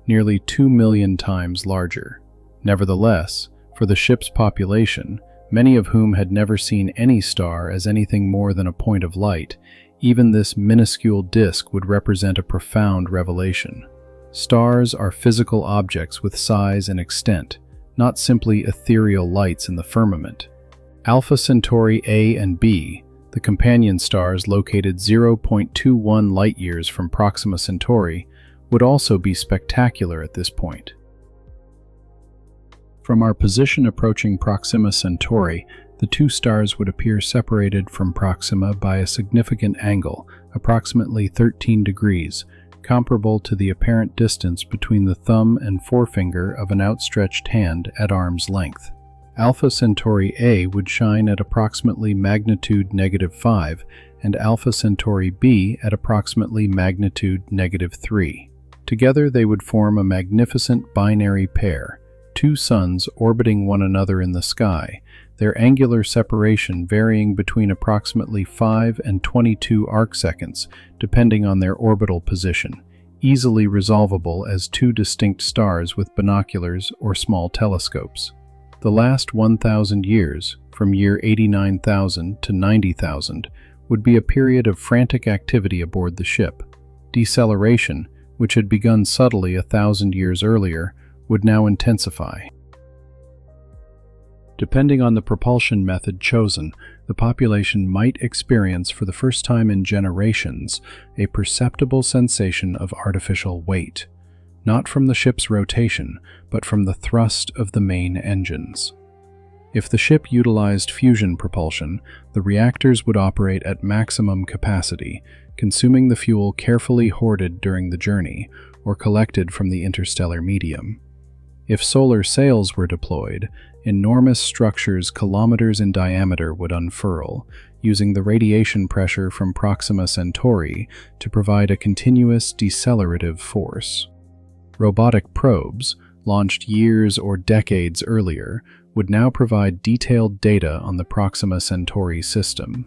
nearly 2 million times larger. Nevertheless, for the ship's population, many of whom had never seen any star as anything more than a point of light, even this minuscule disk would represent a profound revelation. Stars are physical objects with size and extent, not simply ethereal lights in the firmament. Alpha Centauri A and B, the companion stars located 0.21 light-years from Proxima Centauri, would also be spectacular at this point. From our position approaching Proxima Centauri, the two stars would appear separated from Proxima by a significant angle, approximately 13 degrees, comparable to the apparent distance between the thumb and forefinger of an outstretched hand at arm's length. Alpha Centauri A would shine at approximately magnitude -5, and Alpha Centauri B at approximately magnitude -3. Together they would form a magnificent binary pair, two suns orbiting one another in the sky, their angular separation varying between approximately 5 and 22 arcseconds, depending on their orbital position, easily resolvable as two distinct stars with binoculars or small telescopes. The last 1,000 years, from year 89,000 to 90,000, would be a period of frantic activity aboard the ship. Deceleration, which had begun subtly 1,000 years earlier, would now intensify. Depending on the propulsion method chosen, the population might experience for the first time in generations a perceptible sensation of artificial weight, not from the ship's rotation, but from the thrust of the main engines. If the ship utilized fusion propulsion, the reactors would operate at maximum capacity, consuming the fuel carefully hoarded during the journey or collected from the interstellar medium. If solar sails were deployed, enormous structures kilometers in diameter would unfurl, using the radiation pressure from Proxima Centauri to provide a continuous decelerative force. Robotic probes, launched years or decades earlier, would now provide detailed data on the Proxima Centauri system.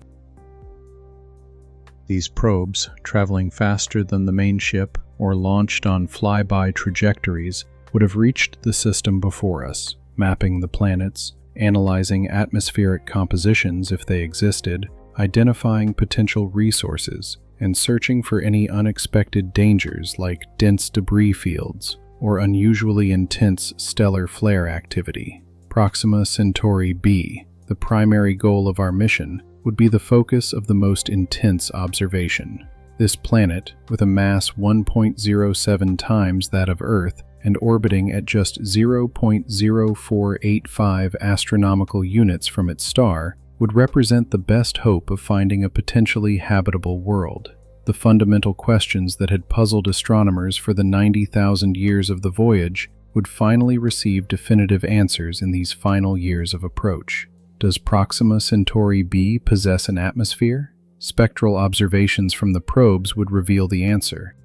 These probes, traveling faster than the main ship or launched on flyby trajectories, would have reached the system before us, mapping the planets, analyzing atmospheric compositions if they existed, identifying potential resources, and searching for any unexpected dangers like dense debris fields or unusually intense stellar flare activity. Proxima Centauri B, the primary goal of our mission, would be the focus of the most intense observation. This planet, with a mass 1.07 times that of Earth and orbiting at just 0.0485 astronomical units from its star, would represent the best hope of finding a potentially habitable world. The fundamental questions that had puzzled astronomers for the 90,000 years of the voyage would finally receive definitive answers in these final years of approach. Does Proxima Centauri b possess an atmosphere? Spectral observations from the probes would reveal the answer.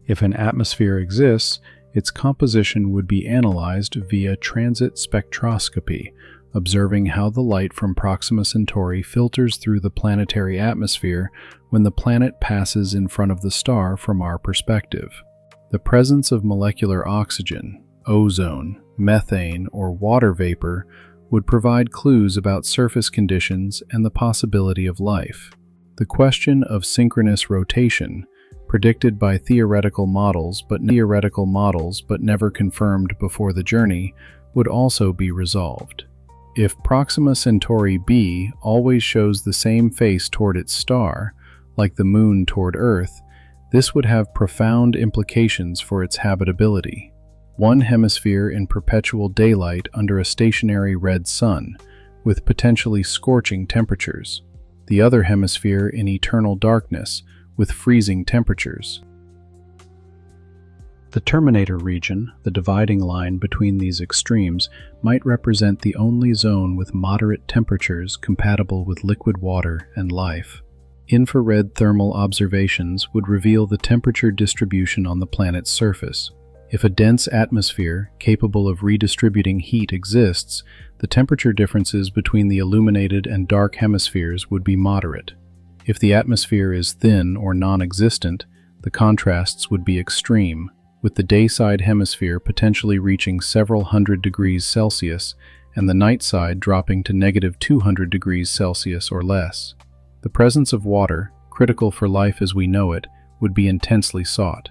If an atmosphere exists, its composition would be analyzed via transit spectroscopy, observing how the light from Proxima Centauri filters through the planetary atmosphere when the planet passes in front of the star from our perspective. The presence of molecular oxygen, ozone, methane, or water vapor would provide clues about surface conditions and the possibility of life. The question of synchronous rotation, predicted by theoretical models but never confirmed before the journey, would also be resolved. If Proxima Centauri b always shows the same face toward its star, like the Moon toward Earth, this would have profound implications for its habitability. One hemisphere in perpetual daylight under a stationary red sun, with potentially scorching temperatures. The other hemisphere in eternal darkness, with freezing temperatures. The terminator region, the dividing line between these extremes, might represent the only zone with moderate temperatures compatible with liquid water and life. Infrared thermal observations would reveal the temperature distribution on the planet's surface. If a dense atmosphere capable of redistributing heat exists, the temperature differences between the illuminated and dark hemispheres would be moderate. If the atmosphere is thin or non-existent, the contrasts would be extreme, with the dayside hemisphere potentially reaching several hundred degrees Celsius and the night side dropping to -200 degrees Celsius or less. The presence of water, critical for life as we know it, would be intensely sought.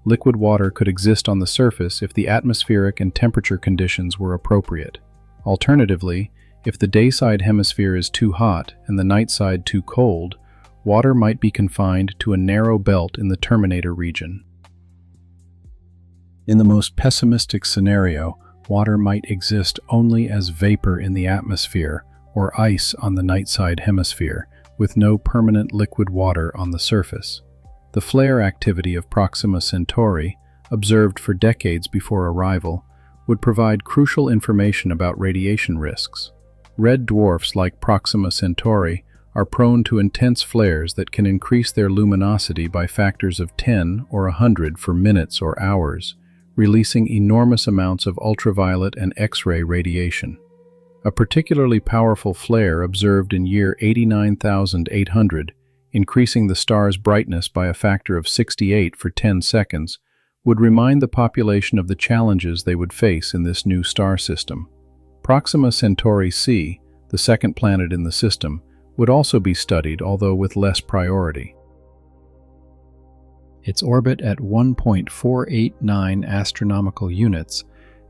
Liquid water could exist on the surface if the atmospheric and temperature conditions were appropriate. Alternatively, if the dayside hemisphere is too hot and the night side too cold, water might be confined to a narrow belt in the terminator region. In the most pessimistic scenario, water might exist only as vapor in the atmosphere or ice on the night side hemisphere, with no permanent liquid water on the surface. The flare activity of Proxima Centauri, observed for decades before arrival, would provide crucial information about radiation risks. Red dwarfs like Proxima Centauri are prone to intense flares that can increase their luminosity by factors of 10 or 100 for minutes or hours, releasing enormous amounts of ultraviolet and X-ray radiation. A particularly powerful flare observed in year 89,800, increasing the star's brightness by a factor of 68 for 10 seconds, would remind the population of the challenges they would face in this new star system. Proxima Centauri c, the second planet in the system, would also be studied, although with less priority. Its orbit at 1.489 astronomical units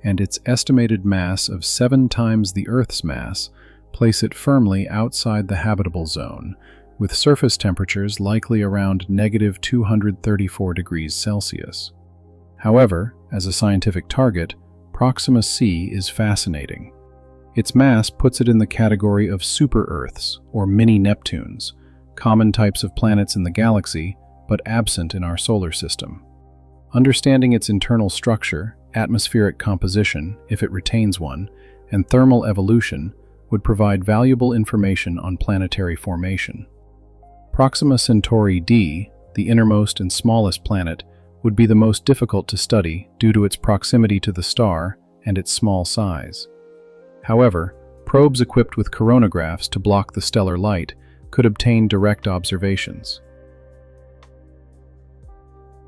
and its estimated mass of 7 times the Earth's mass place it firmly outside the habitable zone, with surface temperatures likely around -234 degrees Celsius. However, as a scientific target, Proxima c is fascinating. Its mass puts it in the category of super-Earths, or mini-Neptunes, common types of planets in the galaxy, but absent in our solar system. Understanding its internal structure, atmospheric composition, if it retains one, and thermal evolution would provide valuable information on planetary formation. Proxima Centauri d, the innermost and smallest planet, would be the most difficult to study due to its proximity to the star and its small size. However, probes equipped with coronagraphs to block the stellar light could obtain direct observations.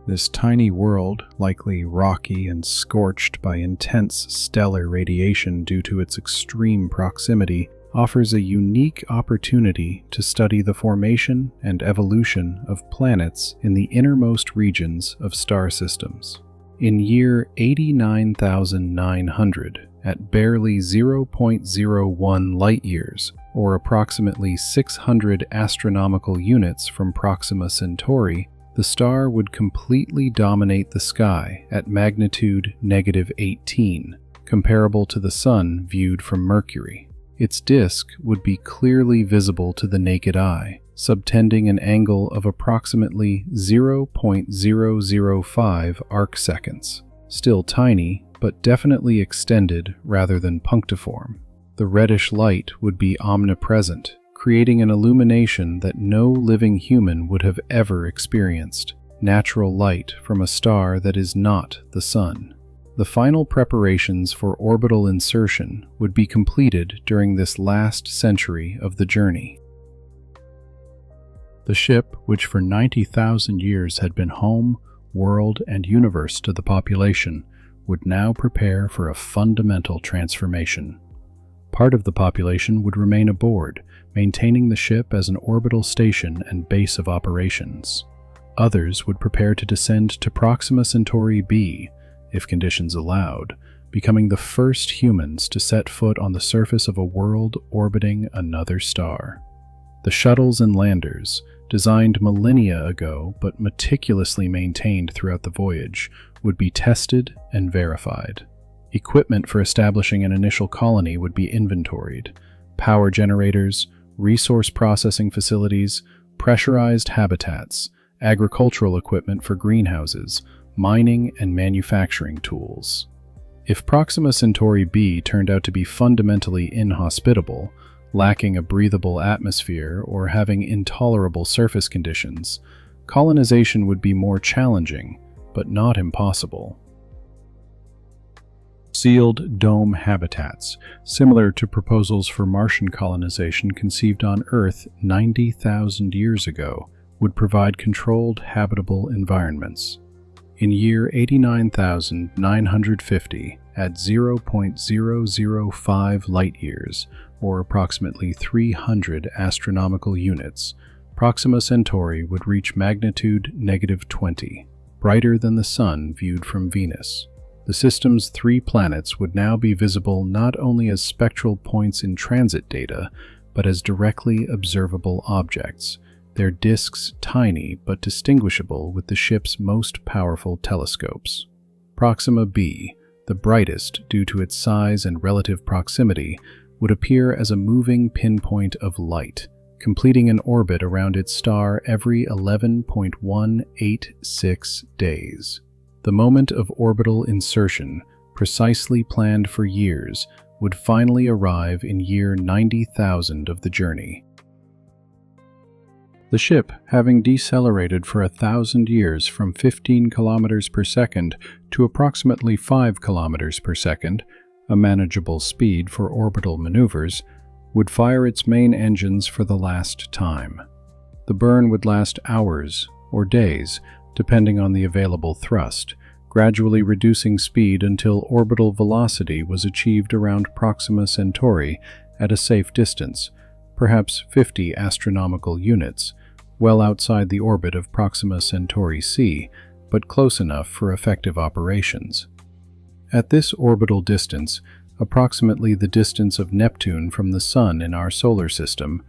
This tiny world, likely rocky and scorched by intense stellar radiation due to its extreme proximity, offers a unique opportunity to study the formation and evolution of planets in the innermost regions of star systems. In year 89,900, at barely 0.01 light-years, or approximately 600 astronomical units from Proxima Centauri, the star would completely dominate the sky at magnitude -18, comparable to the Sun viewed from Mercury. Its disk would be clearly visible to the naked eye, subtending an angle of approximately 0.005 arcseconds. still tiny, but definitely extended rather than punctiform. The reddish light would be omnipresent, creating an illumination that no living human would have ever experienced. Natural light from a star that is not the Sun. The final preparations for orbital insertion would be completed during this last century of the journey. The ship, which for 90,000 years had been home, world, and universe to the population, would now prepare for a fundamental transformation. Part of the population would remain aboard, maintaining the ship as an orbital station and base of operations. Others would prepare to descend to Proxima Centauri b, if conditions allowed, becoming the first humans to set foot on the surface of a world orbiting another star. The shuttles and landers, designed millennia ago but meticulously maintained throughout the voyage, would be tested and verified. Equipment for establishing an initial colony would be inventoried. Power generators, resource processing facilities, pressurized habitats, agricultural equipment for greenhouses, mining and manufacturing tools. If Proxima Centauri b turned out to be fundamentally inhospitable, lacking a breathable atmosphere or having intolerable surface conditions, colonization would be more challenging, but not impossible. Sealed dome habitats, similar to proposals for Martian colonization conceived on Earth 90,000 years ago, would provide controlled habitable environments. In year 89,950, at 0.005 light-years, or approximately 300 astronomical units, Proxima Centauri would reach magnitude -20, brighter than the Sun viewed from Venus. The system's 3 planets would now be visible not only as spectral points in transit data, but as directly observable objects, their disks tiny but distinguishable with the ship's most powerful telescopes. Proxima b, the brightest due to its size and relative proximity, would appear as a moving pinpoint of light, completing an orbit around its star every 11.186 days. The moment of orbital insertion, precisely planned for years, would finally arrive in year 90,000 of the journey. The ship, having decelerated for 1,000 years from 15 kilometers per second to approximately 5 kilometers per second, a manageable speed for orbital maneuvers, would fire its main engines for the last time. The burn would last hours or days, depending on the available thrust, gradually reducing speed until orbital velocity was achieved around Proxima Centauri at a safe distance, perhaps 50 astronomical units, well outside the orbit of Proxima Centauri c, but close enough for effective operations. At this orbital distance, approximately the distance of Neptune from the Sun in our solar system,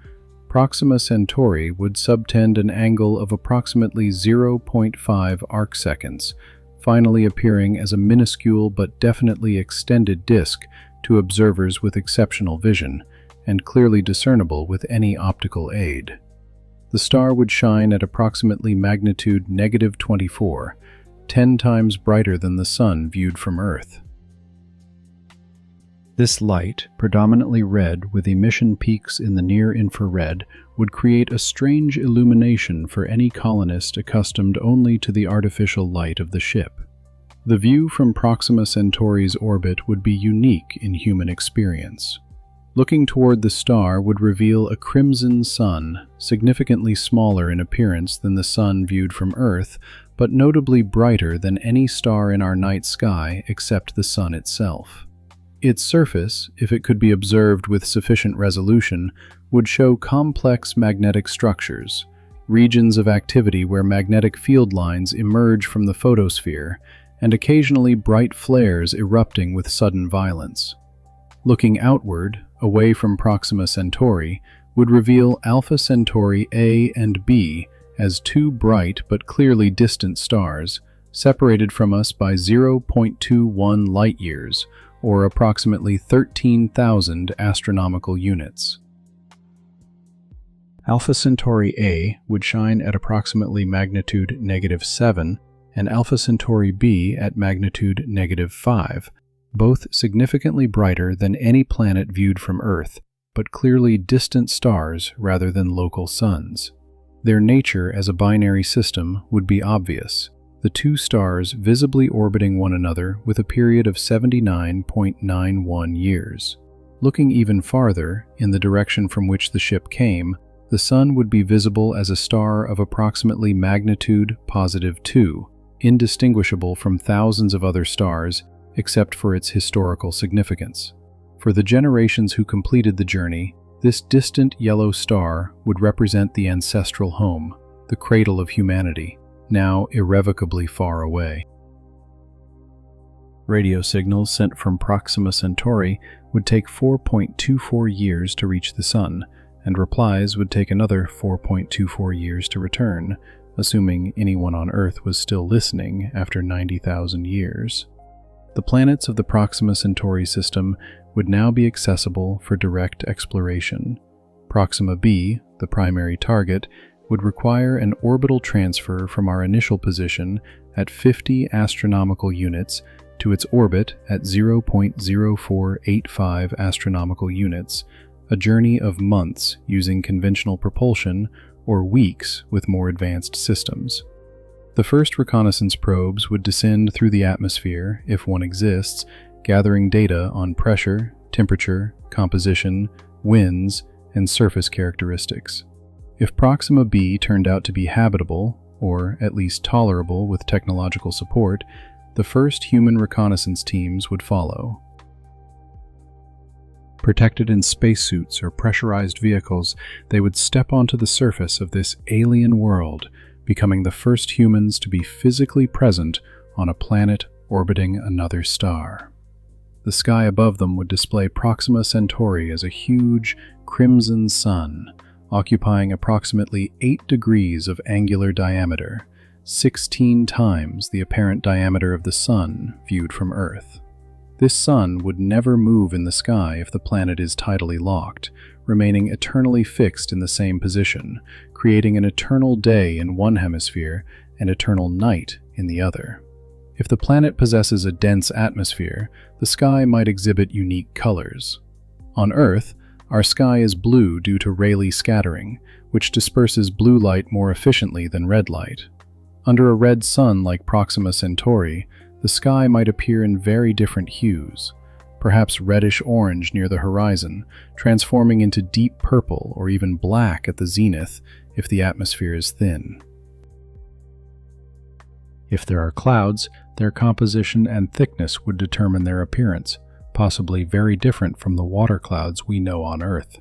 Proxima Centauri would subtend an angle of approximately 0.5 arcseconds, finally appearing as a minuscule but definitely extended disk to observers with exceptional vision, and clearly discernible with any optical aid. The star would shine at approximately magnitude -24, 10 times brighter than the Sun viewed from Earth. This light, predominantly red with emission peaks in the near-infrared, would create a strange illumination for any colonist accustomed only to the artificial light of the ship. The view from Proxima Centauri's orbit would be unique in human experience. Looking toward the star would reveal a crimson sun, significantly smaller in appearance than the Sun viewed from Earth, but notably brighter than any star in our night sky except the Sun itself. Its surface, if it could be observed with sufficient resolution, would show complex magnetic structures, regions of activity where magnetic field lines emerge from the photosphere, and occasionally bright flares erupting with sudden violence. Looking outward, away from Proxima Centauri, would reveal Alpha Centauri A and B as 2 bright but clearly distant stars, separated from us by 0.21 light-years, or approximately 13,000 astronomical units. Alpha Centauri A would shine at approximately magnitude -7, and Alpha Centauri b at magnitude -5, both significantly brighter than any planet viewed from Earth, but clearly distant stars rather than local suns. Their nature as a binary system would be obvious, the two stars visibly orbiting one another with a period of 79.91 years. Looking even farther, in the direction from which the ship came, the Sun would be visible as a star of approximately magnitude +2, indistinguishable from thousands of other stars except for its historical significance. For the generations who completed the journey, this distant yellow star would represent the ancestral home, the cradle of humanity, now irrevocably far away. Radio signals sent from Proxima Centauri would take 4.24 years to reach the Sun, and replies would take another 4.24 years to return, assuming anyone on Earth was still listening after 90,000 years. The planets of the Proxima Centauri system would now be accessible for direct exploration. Proxima b, the primary target, would require an orbital transfer from our initial position at 50 astronomical units to its orbit at 0.0485 astronomical units, a journey of months using conventional propulsion or weeks with more advanced systems. The first reconnaissance probes would descend through the atmosphere, if one exists, gathering data on pressure, temperature, composition, winds, and surface characteristics. If Proxima b turned out to be habitable, or at least tolerable with technological support, the first human reconnaissance teams would follow. Protected in spacesuits or pressurized vehicles, they would step onto the surface of this alien world, becoming the first humans to be physically present on a planet orbiting another star. The sky above them would display Proxima Centauri as a huge, crimson sun, occupying approximately 8 degrees of angular diameter, 16 times the apparent diameter of the Sun viewed from Earth. This sun would never move in the sky if the planet is tidally locked, remaining eternally fixed in the same position, creating an eternal day in one hemisphere and eternal night in the other. If the planet possesses a dense atmosphere, the sky might exhibit unique colors. On Earth, our sky is blue due to Rayleigh scattering, which disperses blue light more efficiently than red light. Under a red sun like Proxima Centauri, the sky might appear in very different hues, perhaps reddish-orange near the horizon, transforming into deep purple or even black at the zenith if the atmosphere is thin. If there are clouds, their composition and thickness would determine their appearance, possibly very different from the water clouds we know on Earth.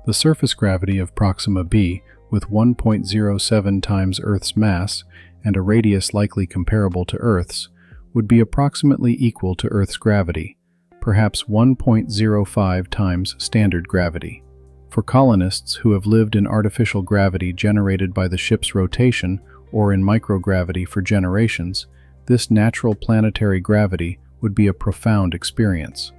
The surface gravity of Proxima b, with 1.07 times Earth's mass and a radius likely comparable to Earth's, would be approximately equal to Earth's gravity, perhaps 1.05 times standard gravity. For colonists who have lived in artificial gravity generated by the ship's rotation or in microgravity for generations, this natural planetary gravity would be a profound experience.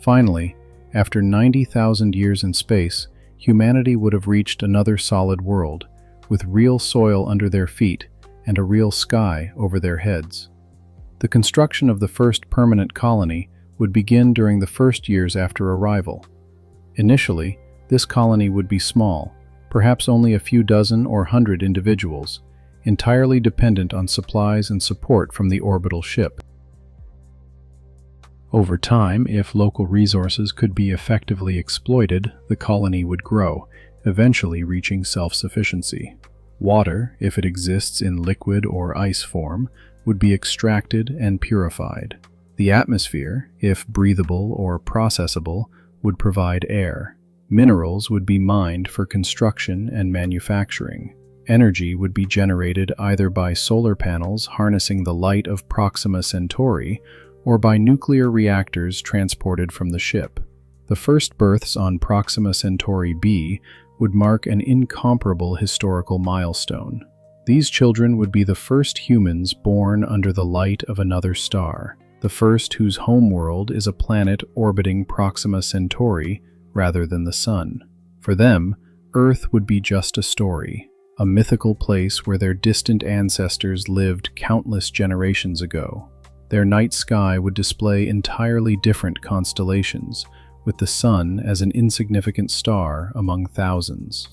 Finally, after 90,000 years in space, humanity would have reached another solid world, with real soil under their feet and a real sky over their heads. The construction of the first permanent colony would begin during the first years after arrival. Initially, this colony would be small, perhaps only a few dozen or 100 individuals, entirely dependent on supplies and support from the orbital ship. Over time, if local resources could be effectively exploited, the colony would grow, eventually reaching self-sufficiency. Water, if it exists in liquid or ice form, would be extracted and purified. The atmosphere, if breathable or processable, would provide air. Minerals would be mined for construction and manufacturing. Energy would be generated either by solar panels harnessing the light of Proxima Centauri or by nuclear reactors transported from the ship. The first births on Proxima Centauri b would mark an incomparable historical milestone. These children would be the first humans born under the light of another star, the first whose homeworld is a planet orbiting Proxima Centauri rather than the Sun. For them, Earth would be just a story, a mythical place where their distant ancestors lived countless generations ago. Their night sky would display entirely different constellations, with the sun as an insignificant star among thousands.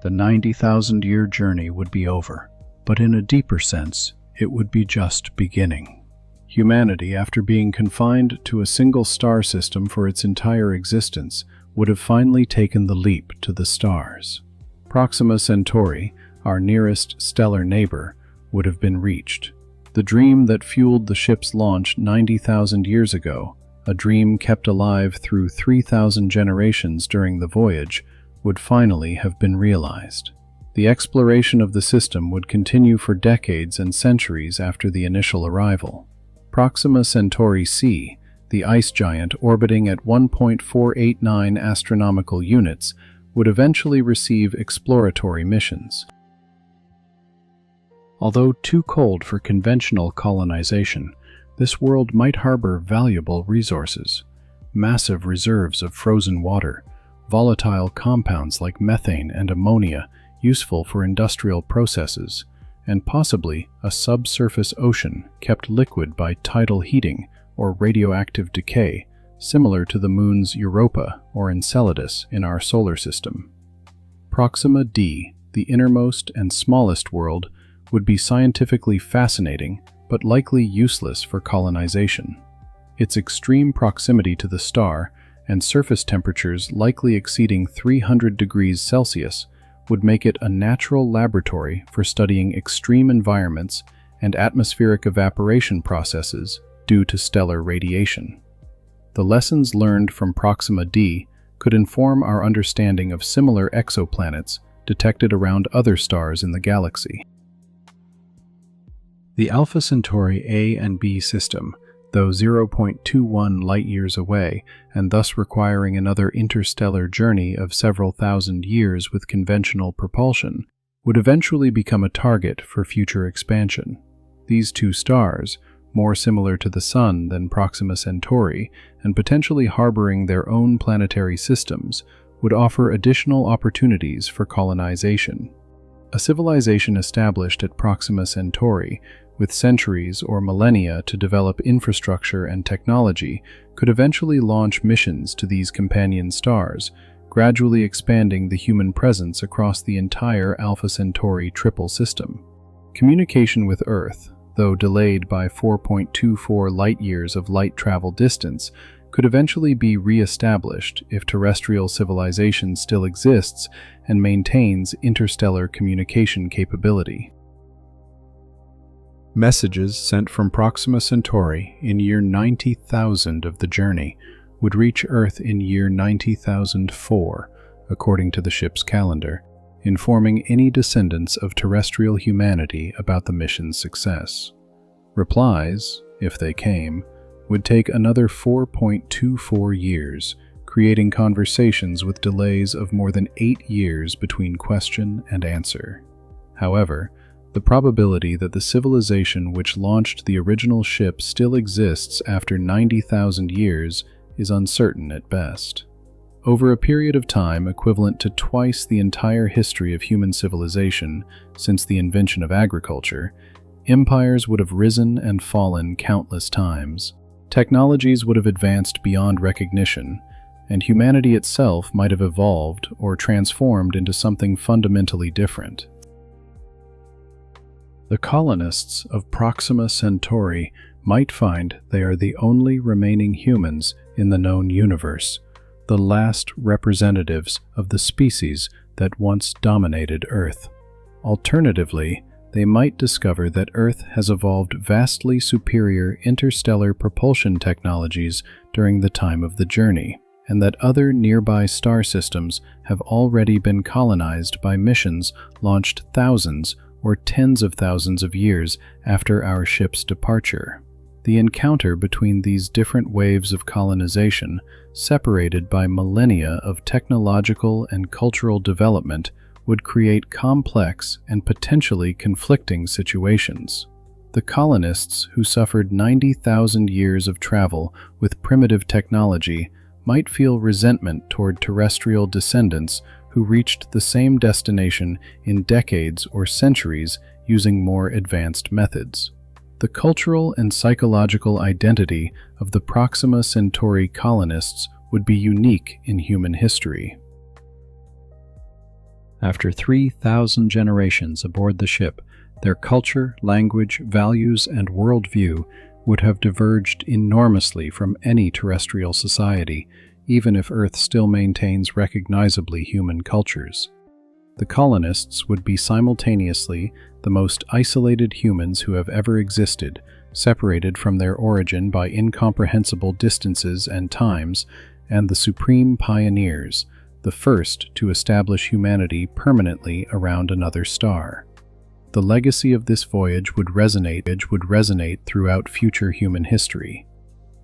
The 90,000-year journey would be over, but in a deeper sense, it would be just beginning. Humanity, after being confined to a single star system for its entire existence, would have finally taken the leap to the stars. Proxima Centauri, our nearest stellar neighbor, would have been reached. The dream that fueled the ship's launch 90,000 years ago, a dream kept alive through 3,000 generations during the voyage, would finally have been realized. The exploration of the system would continue for decades and centuries after the initial arrival. Proxima Centauri c, the ice giant orbiting at 1.489 astronomical units, would eventually receive exploratory missions. Although too cold for conventional colonization, this world might harbor valuable resources: massive reserves of frozen water, volatile compounds like methane and ammonia useful for industrial processes, and possibly a subsurface ocean kept liquid by tidal heating or radioactive decay, similar to the Moon's Europa or Enceladus in our solar system. Proxima d, the innermost and smallest world, would be scientifically fascinating but likely useless for colonization. Its extreme proximity to the star and surface temperatures likely exceeding 300 degrees Celsius would make it a natural laboratory for studying extreme environments and atmospheric evaporation processes due to stellar radiation. The lessons learned from Proxima d could inform our understanding of similar exoplanets detected around other stars in the galaxy. The Alpha Centauri A and B system, though 0.21 light-years away and thus requiring another interstellar journey of several thousand years with conventional propulsion, would eventually become a target for future expansion. These two stars, more similar to the Sun than Proxima Centauri and potentially harboring their own planetary systems, would offer additional opportunities for colonization. A civilization established at Proxima Centauri, with centuries or millennia to develop infrastructure and technology, could eventually launch missions to these companion stars, gradually expanding the human presence across the entire Alpha Centauri triple system. Communication with Earth, though delayed by 4.24 light-years of light travel distance, could eventually be re-established if terrestrial civilization still exists and maintains interstellar communication capability. Messages sent from Proxima Centauri in year 90,000 of the journey would reach Earth in year 90,004, according to the ship's calendar, informing any descendants of terrestrial humanity about the mission's success. Replies, if they came, would take another 4.24 years, creating conversations with delays of more than 8 years between question and answer. However, the probability that the civilization which launched the original ship still exists after 90,000 years is uncertain at best. Over a period of time equivalent to twice the entire history of human civilization since the invention of agriculture, empires would have risen and fallen countless times. Technologies would have advanced beyond recognition, and humanity itself might have evolved or transformed into something fundamentally different. The colonists of Proxima Centauri might find they are the only remaining humans in the known universe, the last representatives of the species that once dominated Earth. Alternatively, they might discover that Earth has evolved vastly superior interstellar propulsion technologies during the time of the journey, and that other nearby star systems have already been colonized by missions launched thousands or tens of thousands of years after our ship's departure. The encounter between these different waves of colonization, separated by millennia of technological and cultural development, would create complex and potentially conflicting situations. The colonists who suffered 90,000 years of travel with primitive technology might feel resentment toward terrestrial descendants who reached the same destination in decades or centuries using more advanced methods. The cultural and psychological identity of the Proxima Centauri colonists would be unique in human history. After 3,000 generations aboard the ship, their culture, language, values, and worldview would have diverged enormously from any terrestrial society, even if Earth still maintains recognizably human cultures. The colonists would be simultaneously the most isolated humans who have ever existed, separated from their origin by incomprehensible distances and times, and the supreme pioneers, the first to establish humanity permanently around another star. The legacy of this voyage would resonate throughout future human history.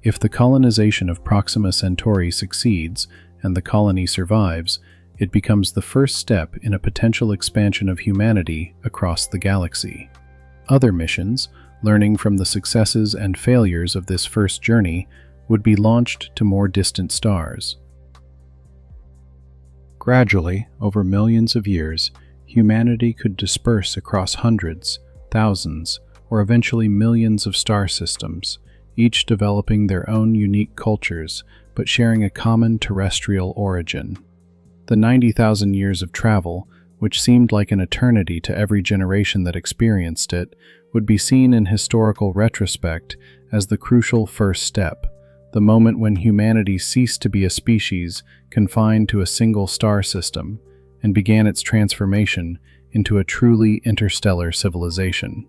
If the colonization of Proxima Centauri succeeds and the colony survives, it becomes the first step in a potential expansion of humanity across the galaxy. Other missions, learning from the successes and failures of this first journey, would be launched to more distant stars. Gradually, over millions of years, humanity could disperse across hundreds, thousands, or eventually millions of star systems, each developing their own unique cultures but sharing a common terrestrial origin. The 90,000 years of travel, which seemed like an eternity to every generation that experienced it, would be seen in historical retrospect as the crucial first step, the moment when humanity ceased to be a species confined to a single star system and began its transformation into a truly interstellar civilization.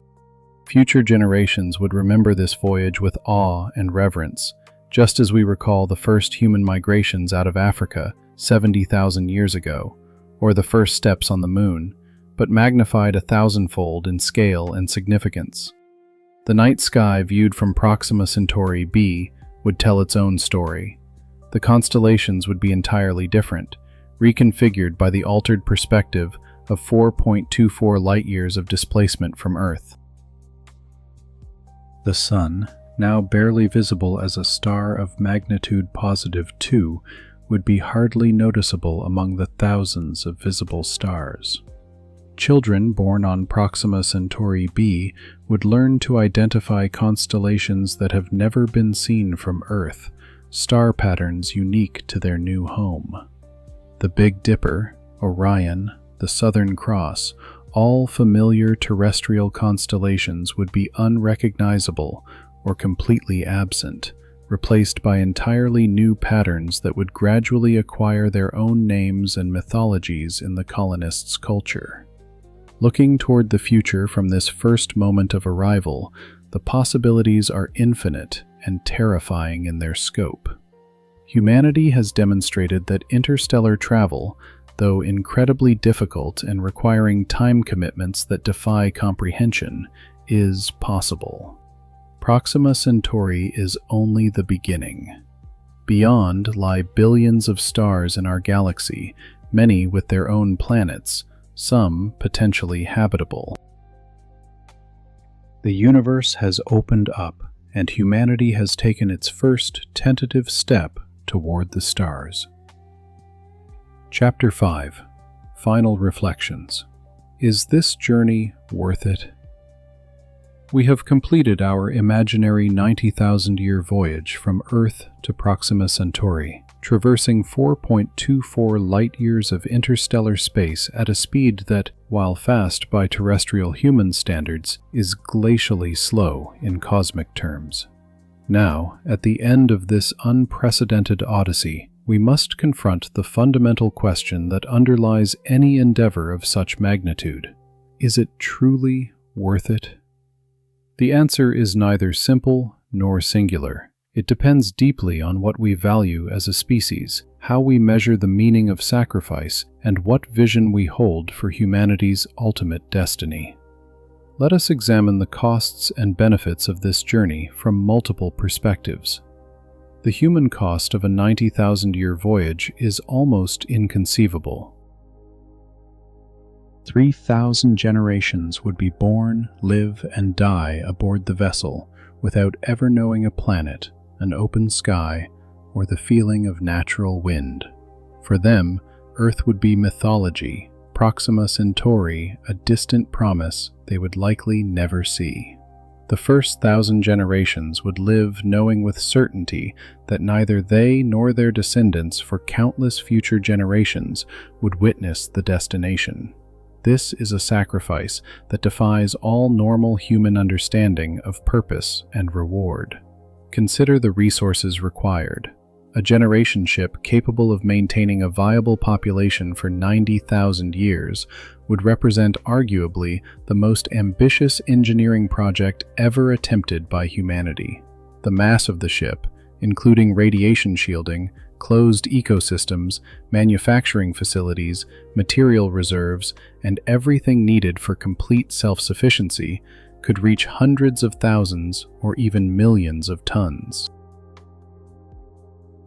Future generations would remember this voyage with awe and reverence, just as we recall the first human migrations out of Africa 70,000 years ago, or the first steps on the moon, but magnified 1,000-fold in scale and significance. The night sky viewed from Proxima Centauri b would tell its own story. The constellations would be entirely different, reconfigured by the altered perspective of 4.24 light-years of displacement from Earth. The Sun, now barely visible as a star of magnitude +2, would be hardly noticeable among the thousands of visible stars. Children born on Proxima Centauri b would learn to identify constellations that have never been seen from Earth, star patterns unique to their new home. The Big Dipper, Orion, the Southern Cross, all familiar terrestrial constellations would be unrecognizable or completely absent, replaced by entirely new patterns that would gradually acquire their own names and mythologies in the colonists' culture. Looking toward the future from this first moment of arrival, the possibilities are infinite and terrifying in their scope. Humanity has demonstrated that interstellar travel, though incredibly difficult and requiring time commitments that defy comprehension, is possible. Proxima Centauri is only the beginning. Beyond lie billions of stars in our galaxy, many with their own planets, some potentially habitable. The universe has opened up, and humanity has taken its first tentative step toward the stars. Chapter 5. Final Reflections. Is this journey worth it? We have completed our imaginary 90,000-year voyage from Earth to Proxima Centauri, traversing 4.24 light-years of interstellar space at a speed that, while fast by terrestrial human standards, is glacially slow in cosmic terms. Now, at the end of this unprecedented odyssey, we must confront the fundamental question that underlies any endeavor of such magnitude. Is it truly worth it? The answer is neither simple nor singular. It depends deeply on what we value as a species, how we measure the meaning of sacrifice, and what vision we hold for humanity's ultimate destiny. Let us examine the costs and benefits of this journey from multiple perspectives. The human cost of a 90,000-year voyage is almost inconceivable. 3,000 generations would be born, live, and die aboard the vessel without ever knowing a planet, an open sky, or the feeling of natural wind. For them, Earth would be mythology, Proxima Centauri a distant promise they would likely never see. The first 1,000 generations would live knowing with certainty that neither they nor their descendants for countless future generations would witness the destination. This is a sacrifice that defies all normal human understanding of purpose and reward. Consider the resources required. A generation ship capable of maintaining a viable population for 90,000 years would represent arguably the most ambitious engineering project ever attempted by humanity. The mass of the ship, including radiation shielding, closed ecosystems, manufacturing facilities, material reserves, and everything needed for complete self-sufficiency, could reach hundreds of thousands or even millions of tons.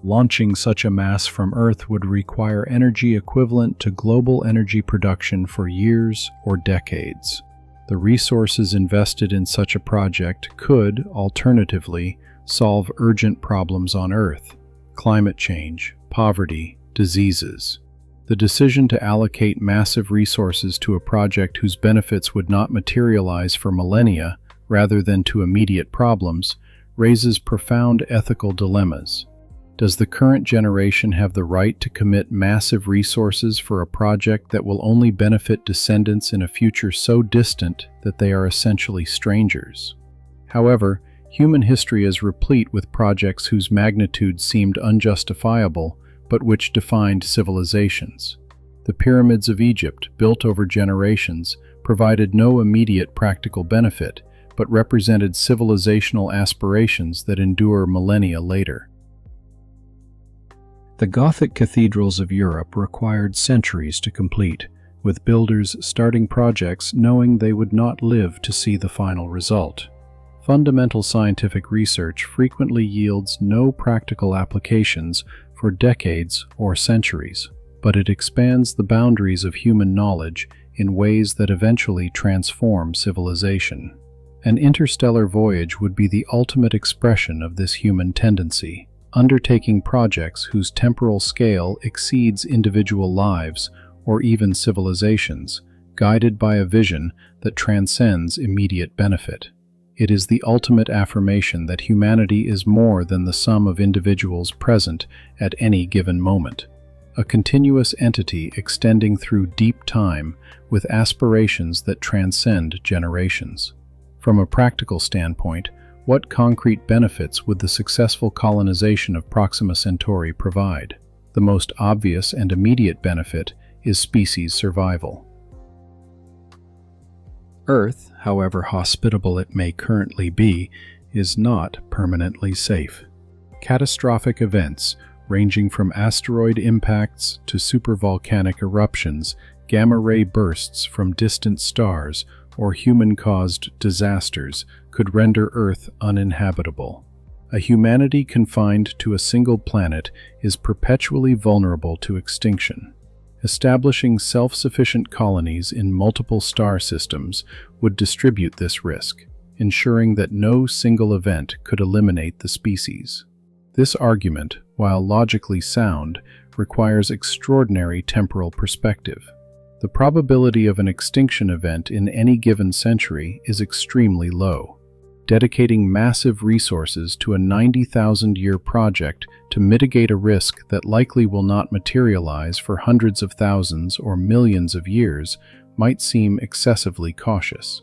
Launching such a mass from Earth would require energy equivalent to global energy production for years or decades. The resources invested in such a project could, alternatively, solve urgent problems on Earth: climate change, poverty, diseases. The decision to allocate massive resources to a project whose benefits would not materialize for millennia rather than to immediate problems raises profound ethical dilemmas. Does the current generation have the right to commit massive resources for a project that will only benefit descendants in a future so distant that they are essentially strangers? However, human history is replete with projects whose magnitude seemed unjustifiable, but which defined civilizations. The pyramids of Egypt, built over generations, provided no immediate practical benefit, but represented civilizational aspirations that endure millennia later. The Gothic cathedrals of Europe required centuries to complete, with builders starting projects knowing they would not live to see the final result. Fundamental scientific research frequently yields no practical applications for decades or centuries, but it expands the boundaries of human knowledge in ways that eventually transform civilization. An interstellar voyage would be the ultimate expression of this human tendency, undertaking projects whose temporal scale exceeds individual lives or even civilizations, guided by a vision that transcends immediate benefit. It is the ultimate affirmation that humanity is more than the sum of individuals present at any given moment, a continuous entity extending through deep time with aspirations that transcend generations. From a practical standpoint, what concrete benefits would the successful colonization of Proxima Centauri provide? The most obvious and immediate benefit is species survival. Earth, however hospitable it may currently be, is not permanently safe. Catastrophic events, ranging from asteroid impacts to supervolcanic eruptions, gamma-ray bursts from distant stars, or human-caused disasters could render Earth uninhabitable. A humanity confined to a single planet is perpetually vulnerable to extinction. Establishing self-sufficient colonies in multiple star systems would distribute this risk, ensuring that no single event could eliminate the species. This argument, while logically sound, requires extraordinary temporal perspective. The probability of an extinction event in any given century is extremely low. Dedicating massive resources to a 90,000-year project to mitigate a risk that likely will not materialize for hundreds of thousands or millions of years might seem excessively cautious.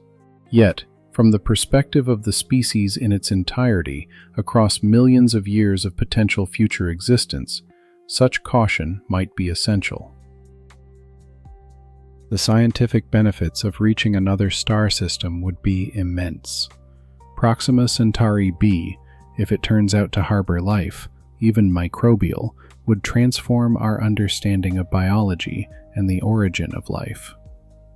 Yet, from the perspective of the species in its entirety across millions of years of potential future existence, such caution might be essential. The scientific benefits of reaching another star system would be immense. Proxima Centauri b, if it turns out to harbor life, even microbial, would transform our understanding of biology and the origin of life.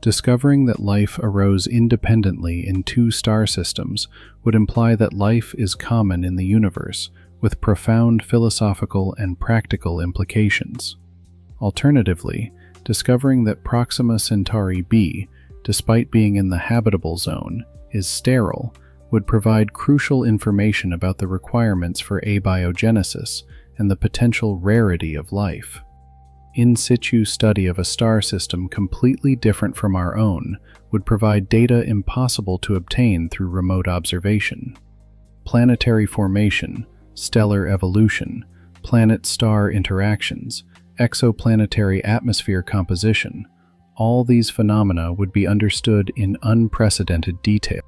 Discovering that life arose independently in two star systems would imply that life is common in the universe, with profound philosophical and practical implications. Alternatively, discovering that Proxima Centauri b, despite being in the habitable zone, is sterile, would provide crucial information about the requirements for abiogenesis and the potential rarity of life. in situ study of a star system completely different from our own would provide data impossible to obtain through remote observation. Planetary formation, stellar evolution, planet-star interactions, exoplanetary atmosphere composition, all these phenomena would be understood in unprecedented detail.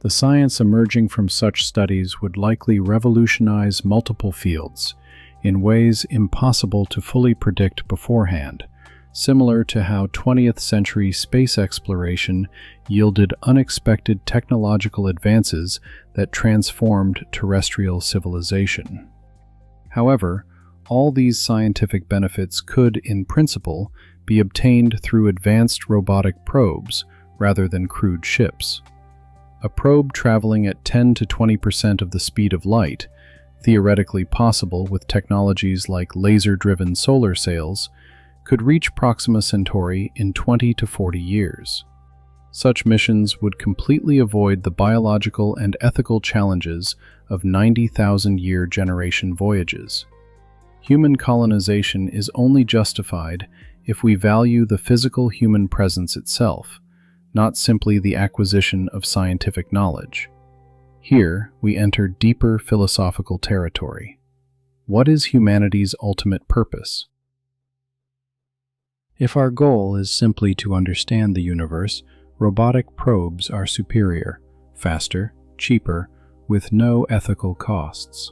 The science emerging from such studies would likely revolutionize multiple fields in ways impossible to fully predict beforehand, similar to how 20th century space exploration yielded unexpected technological advances that transformed terrestrial civilization. However, all these scientific benefits could, in principle, be obtained through advanced robotic probes rather than crewed ships. A probe traveling at 10 to 20% of the speed of light, theoretically possible with technologies like laser-driven solar sails, could reach Proxima Centauri in 20 to 40 years. Such missions would completely avoid the biological and ethical challenges of 90,000-year generation voyages. Human colonization is only justified if we value the physical human presence itself, not simply the acquisition of scientific knowledge. Here, we enter deeper philosophical territory. What is humanity's ultimate purpose? If our goal is simply to understand the universe, robotic probes are superior, faster, cheaper, with no ethical costs.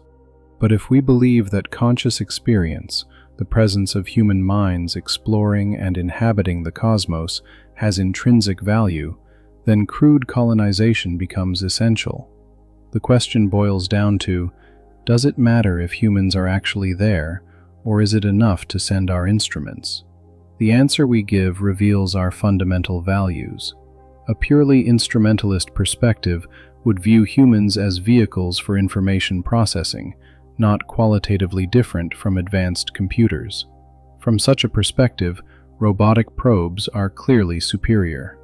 But if we believe that conscious experience, the presence of human minds exploring and inhabiting the cosmos, has intrinsic value, then crewed colonization becomes essential. The question boils down to, does it matter if humans are actually there, or is it enough to send our instruments? The answer we give reveals our fundamental values. A purely instrumentalist perspective would view humans as vehicles for information processing, not qualitatively different from advanced computers. From such a perspective, robotic probes are clearly superior.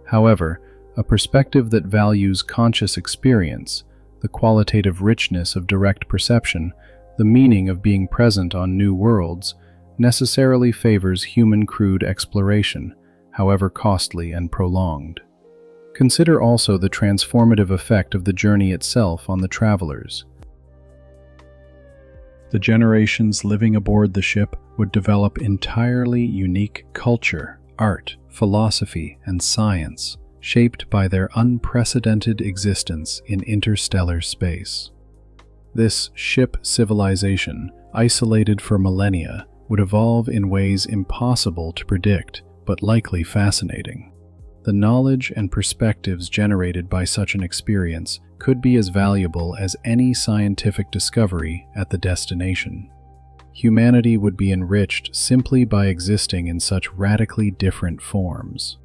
However, a perspective that values conscious experience, the qualitative richness of direct perception, the meaning of being present on new worlds, necessarily favors human-crewed exploration, however costly and prolonged. Consider also the transformative effect of the journey itself on the travelers. The generations living aboard the ship would develop entirely unique culture, art, philosophy, and science, shaped by their unprecedented existence in interstellar space. This ship civilization, isolated for millennia, would evolve in ways impossible to predict, but likely fascinating. The knowledge and perspectives generated by such an experience could be as valuable as any scientific discovery at the destination. Humanity would be enriched simply by existing in such radically different forms.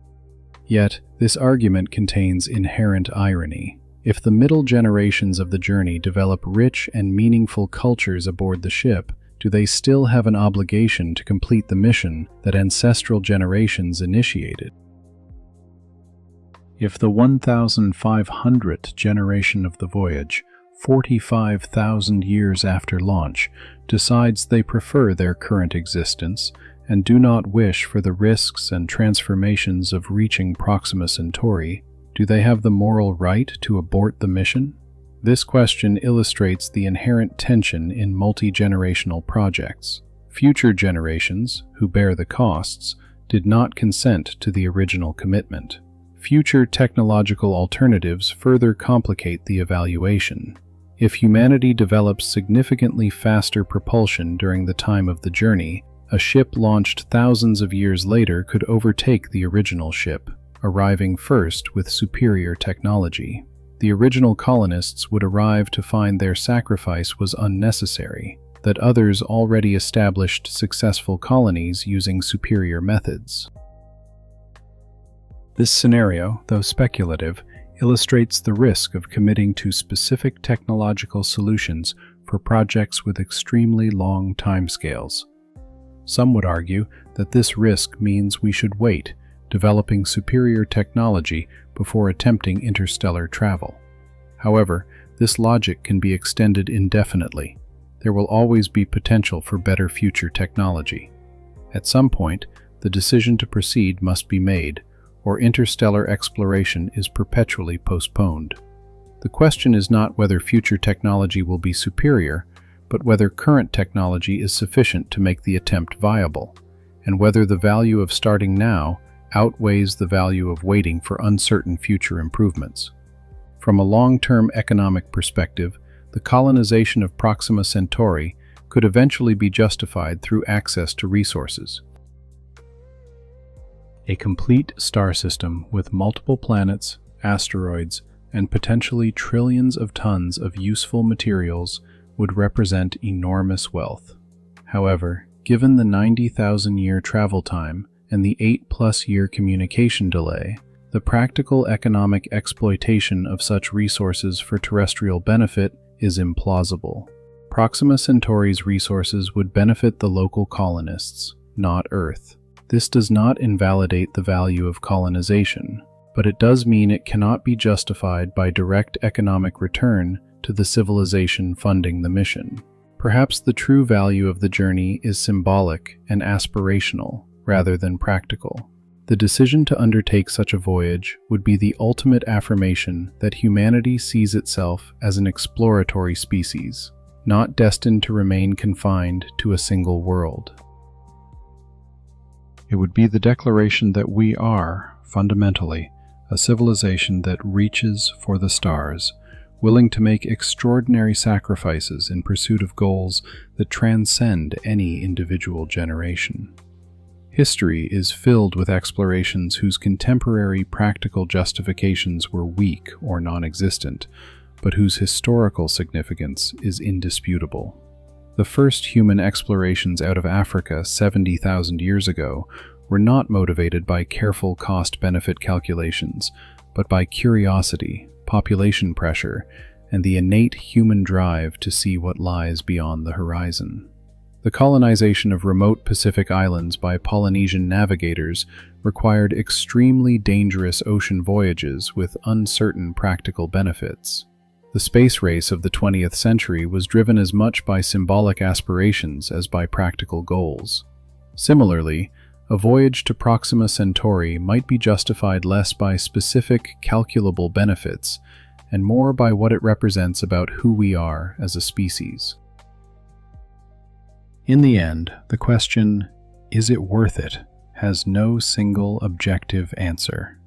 Yet, this argument contains inherent irony. If the middle generations of the journey develop rich and meaningful cultures aboard the ship, do they still have an obligation to complete the mission that ancestral generations initiated? If the 1,500th generation of the voyage, 45,000 years after launch, decides they prefer their current existence and do not wish for the risks and transformations of reaching Proxima Centauri, do they have the moral right to abort the mission? This question illustrates the inherent tension in multi-generational projects. Future generations, who bear the costs, did not consent to the original commitment. Future technological alternatives further complicate the evaluation. If humanity develops significantly faster propulsion during the time of the journey, a ship launched thousands of years later could overtake the original ship, arriving first with superior technology. The original colonists would arrive to find their sacrifice was unnecessary, that others already established successful colonies using superior methods. This scenario, though speculative, illustrates the risk of committing to specific technological solutions for projects with extremely long timescales. Some would argue that this risk means we should wait, developing superior technology before attempting interstellar travel. However, this logic can be extended indefinitely. there will always be potential for better future technology. At some point, the decision to proceed must be made, or interstellar exploration is perpetually postponed. The question is not whether future technology will be superior, but whether current technology is sufficient to make the attempt viable, and whether the value of starting now outweighs the value of waiting for uncertain future improvements. From a long-term economic perspective, the colonization of Proxima Centauri could eventually be justified through access to resources. A complete star system with multiple planets, asteroids, and potentially trillions of tons of useful materials would represent enormous wealth. However, given the 90,000-year travel time and the 8-plus-year communication delay, the practical economic exploitation of such resources for terrestrial benefit is implausible. Proxima Centauri's resources would benefit the local colonists, not Earth. This does not invalidate the value of colonization, but it does mean it cannot be justified by direct economic return to the civilization funding the mission. Perhaps the true value of the journey is symbolic and aspirational rather than practical. The decision to undertake such a voyage would be the ultimate affirmation that humanity sees itself as an exploratory species, not destined to remain confined to a single world. It would be the declaration that we are, fundamentally, a civilization that reaches for the stars, willing to make extraordinary sacrifices in pursuit of goals that transcend any individual generation. History is filled with explorations whose contemporary practical justifications were weak or non-existent, but whose historical significance is indisputable. The first human explorations out of Africa 70,000 years ago were not motivated by careful cost-benefit calculations, but by curiosity, population pressure, and the innate human drive to see what lies beyond the horizon. The colonization of remote Pacific islands by Polynesian navigators required extremely dangerous ocean voyages with uncertain practical benefits. The space race of the 20th century was driven as much by symbolic aspirations as by practical goals. Similarly, a voyage to Proxima Centauri might be justified less by specific, calculable benefits, and more by what it represents about who we are as a species. In the end, the question, "Is it worth it?" has no single objective answer.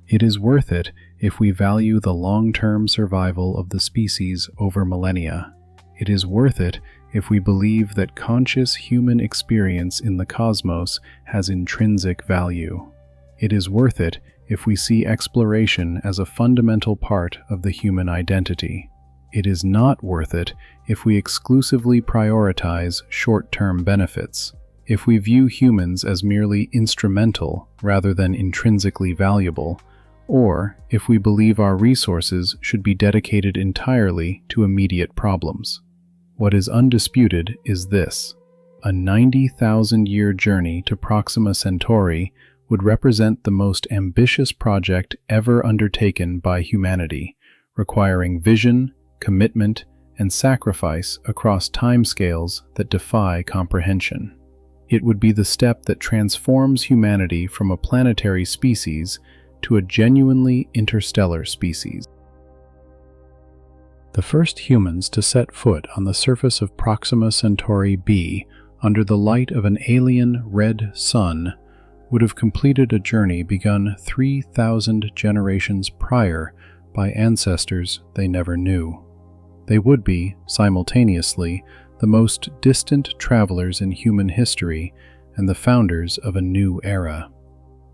It is worth it if we value the long-term survival of the species over millennia. It is worth it if we believe that conscious human experience in the cosmos has intrinsic value. It is worth it if we see exploration as a fundamental part of the human identity. It is not worth it if we exclusively prioritize short-term benefits, if we view humans as merely instrumental rather than intrinsically valuable, or if we believe our resources should be dedicated entirely to immediate problems. What is undisputed is this: a 90,000-year journey to Proxima Centauri would represent the most ambitious project ever undertaken by humanity, requiring vision, commitment, and sacrifice across timescales that defy comprehension. It would be the step that transforms humanity from a planetary species to a genuinely interstellar species. The first humans to set foot on the surface of Proxima Centauri b under the light of an alien red sun would have completed a journey begun 3,000 generations prior by ancestors they never knew. They would be, simultaneously, the most distant travelers in human history and the founders of a new era.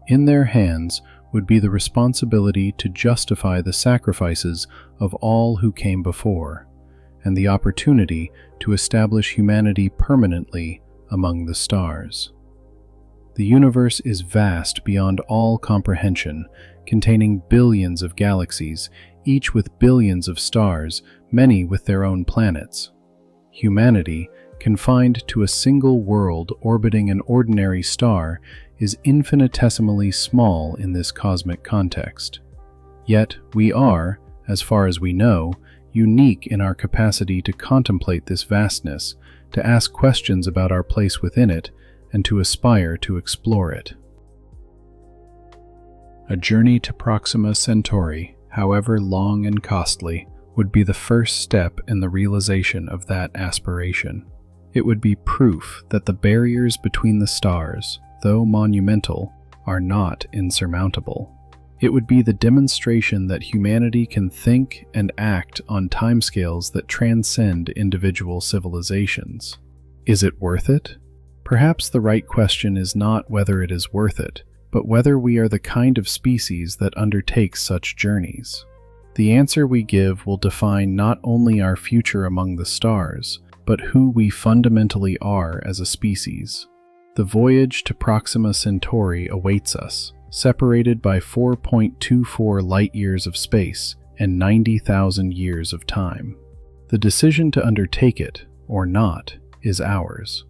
In their hands would be the responsibility to justify the sacrifices of all who came before, and the opportunity to establish humanity permanently among the stars. The universe is vast beyond all comprehension, containing billions of galaxies, each with billions of stars, many with their own planets. Humanity, confined to a single world orbiting an ordinary star, is infinitesimally small in this cosmic context. Yet we are, as far as we know, unique in our capacity to contemplate this vastness, to ask questions about our place within it, and to aspire to explore it. A journey to Proxima Centauri, however long and costly, would be the first step in the realization of that aspiration. It would be proof that the barriers between the stars, though monumental, are not insurmountable. It would be the demonstration that humanity can think and act on timescales that transcend individual civilizations. Is it worth it? Perhaps the right question is not whether it is worth it, but whether we are the kind of species that undertakes such journeys. The answer we give will define not only our future among the stars, but who we fundamentally are as a species. The voyage to Proxima Centauri awaits us, separated by 4.24 light-years of space and 90,000 years of time. The decision to undertake it, or not, is ours.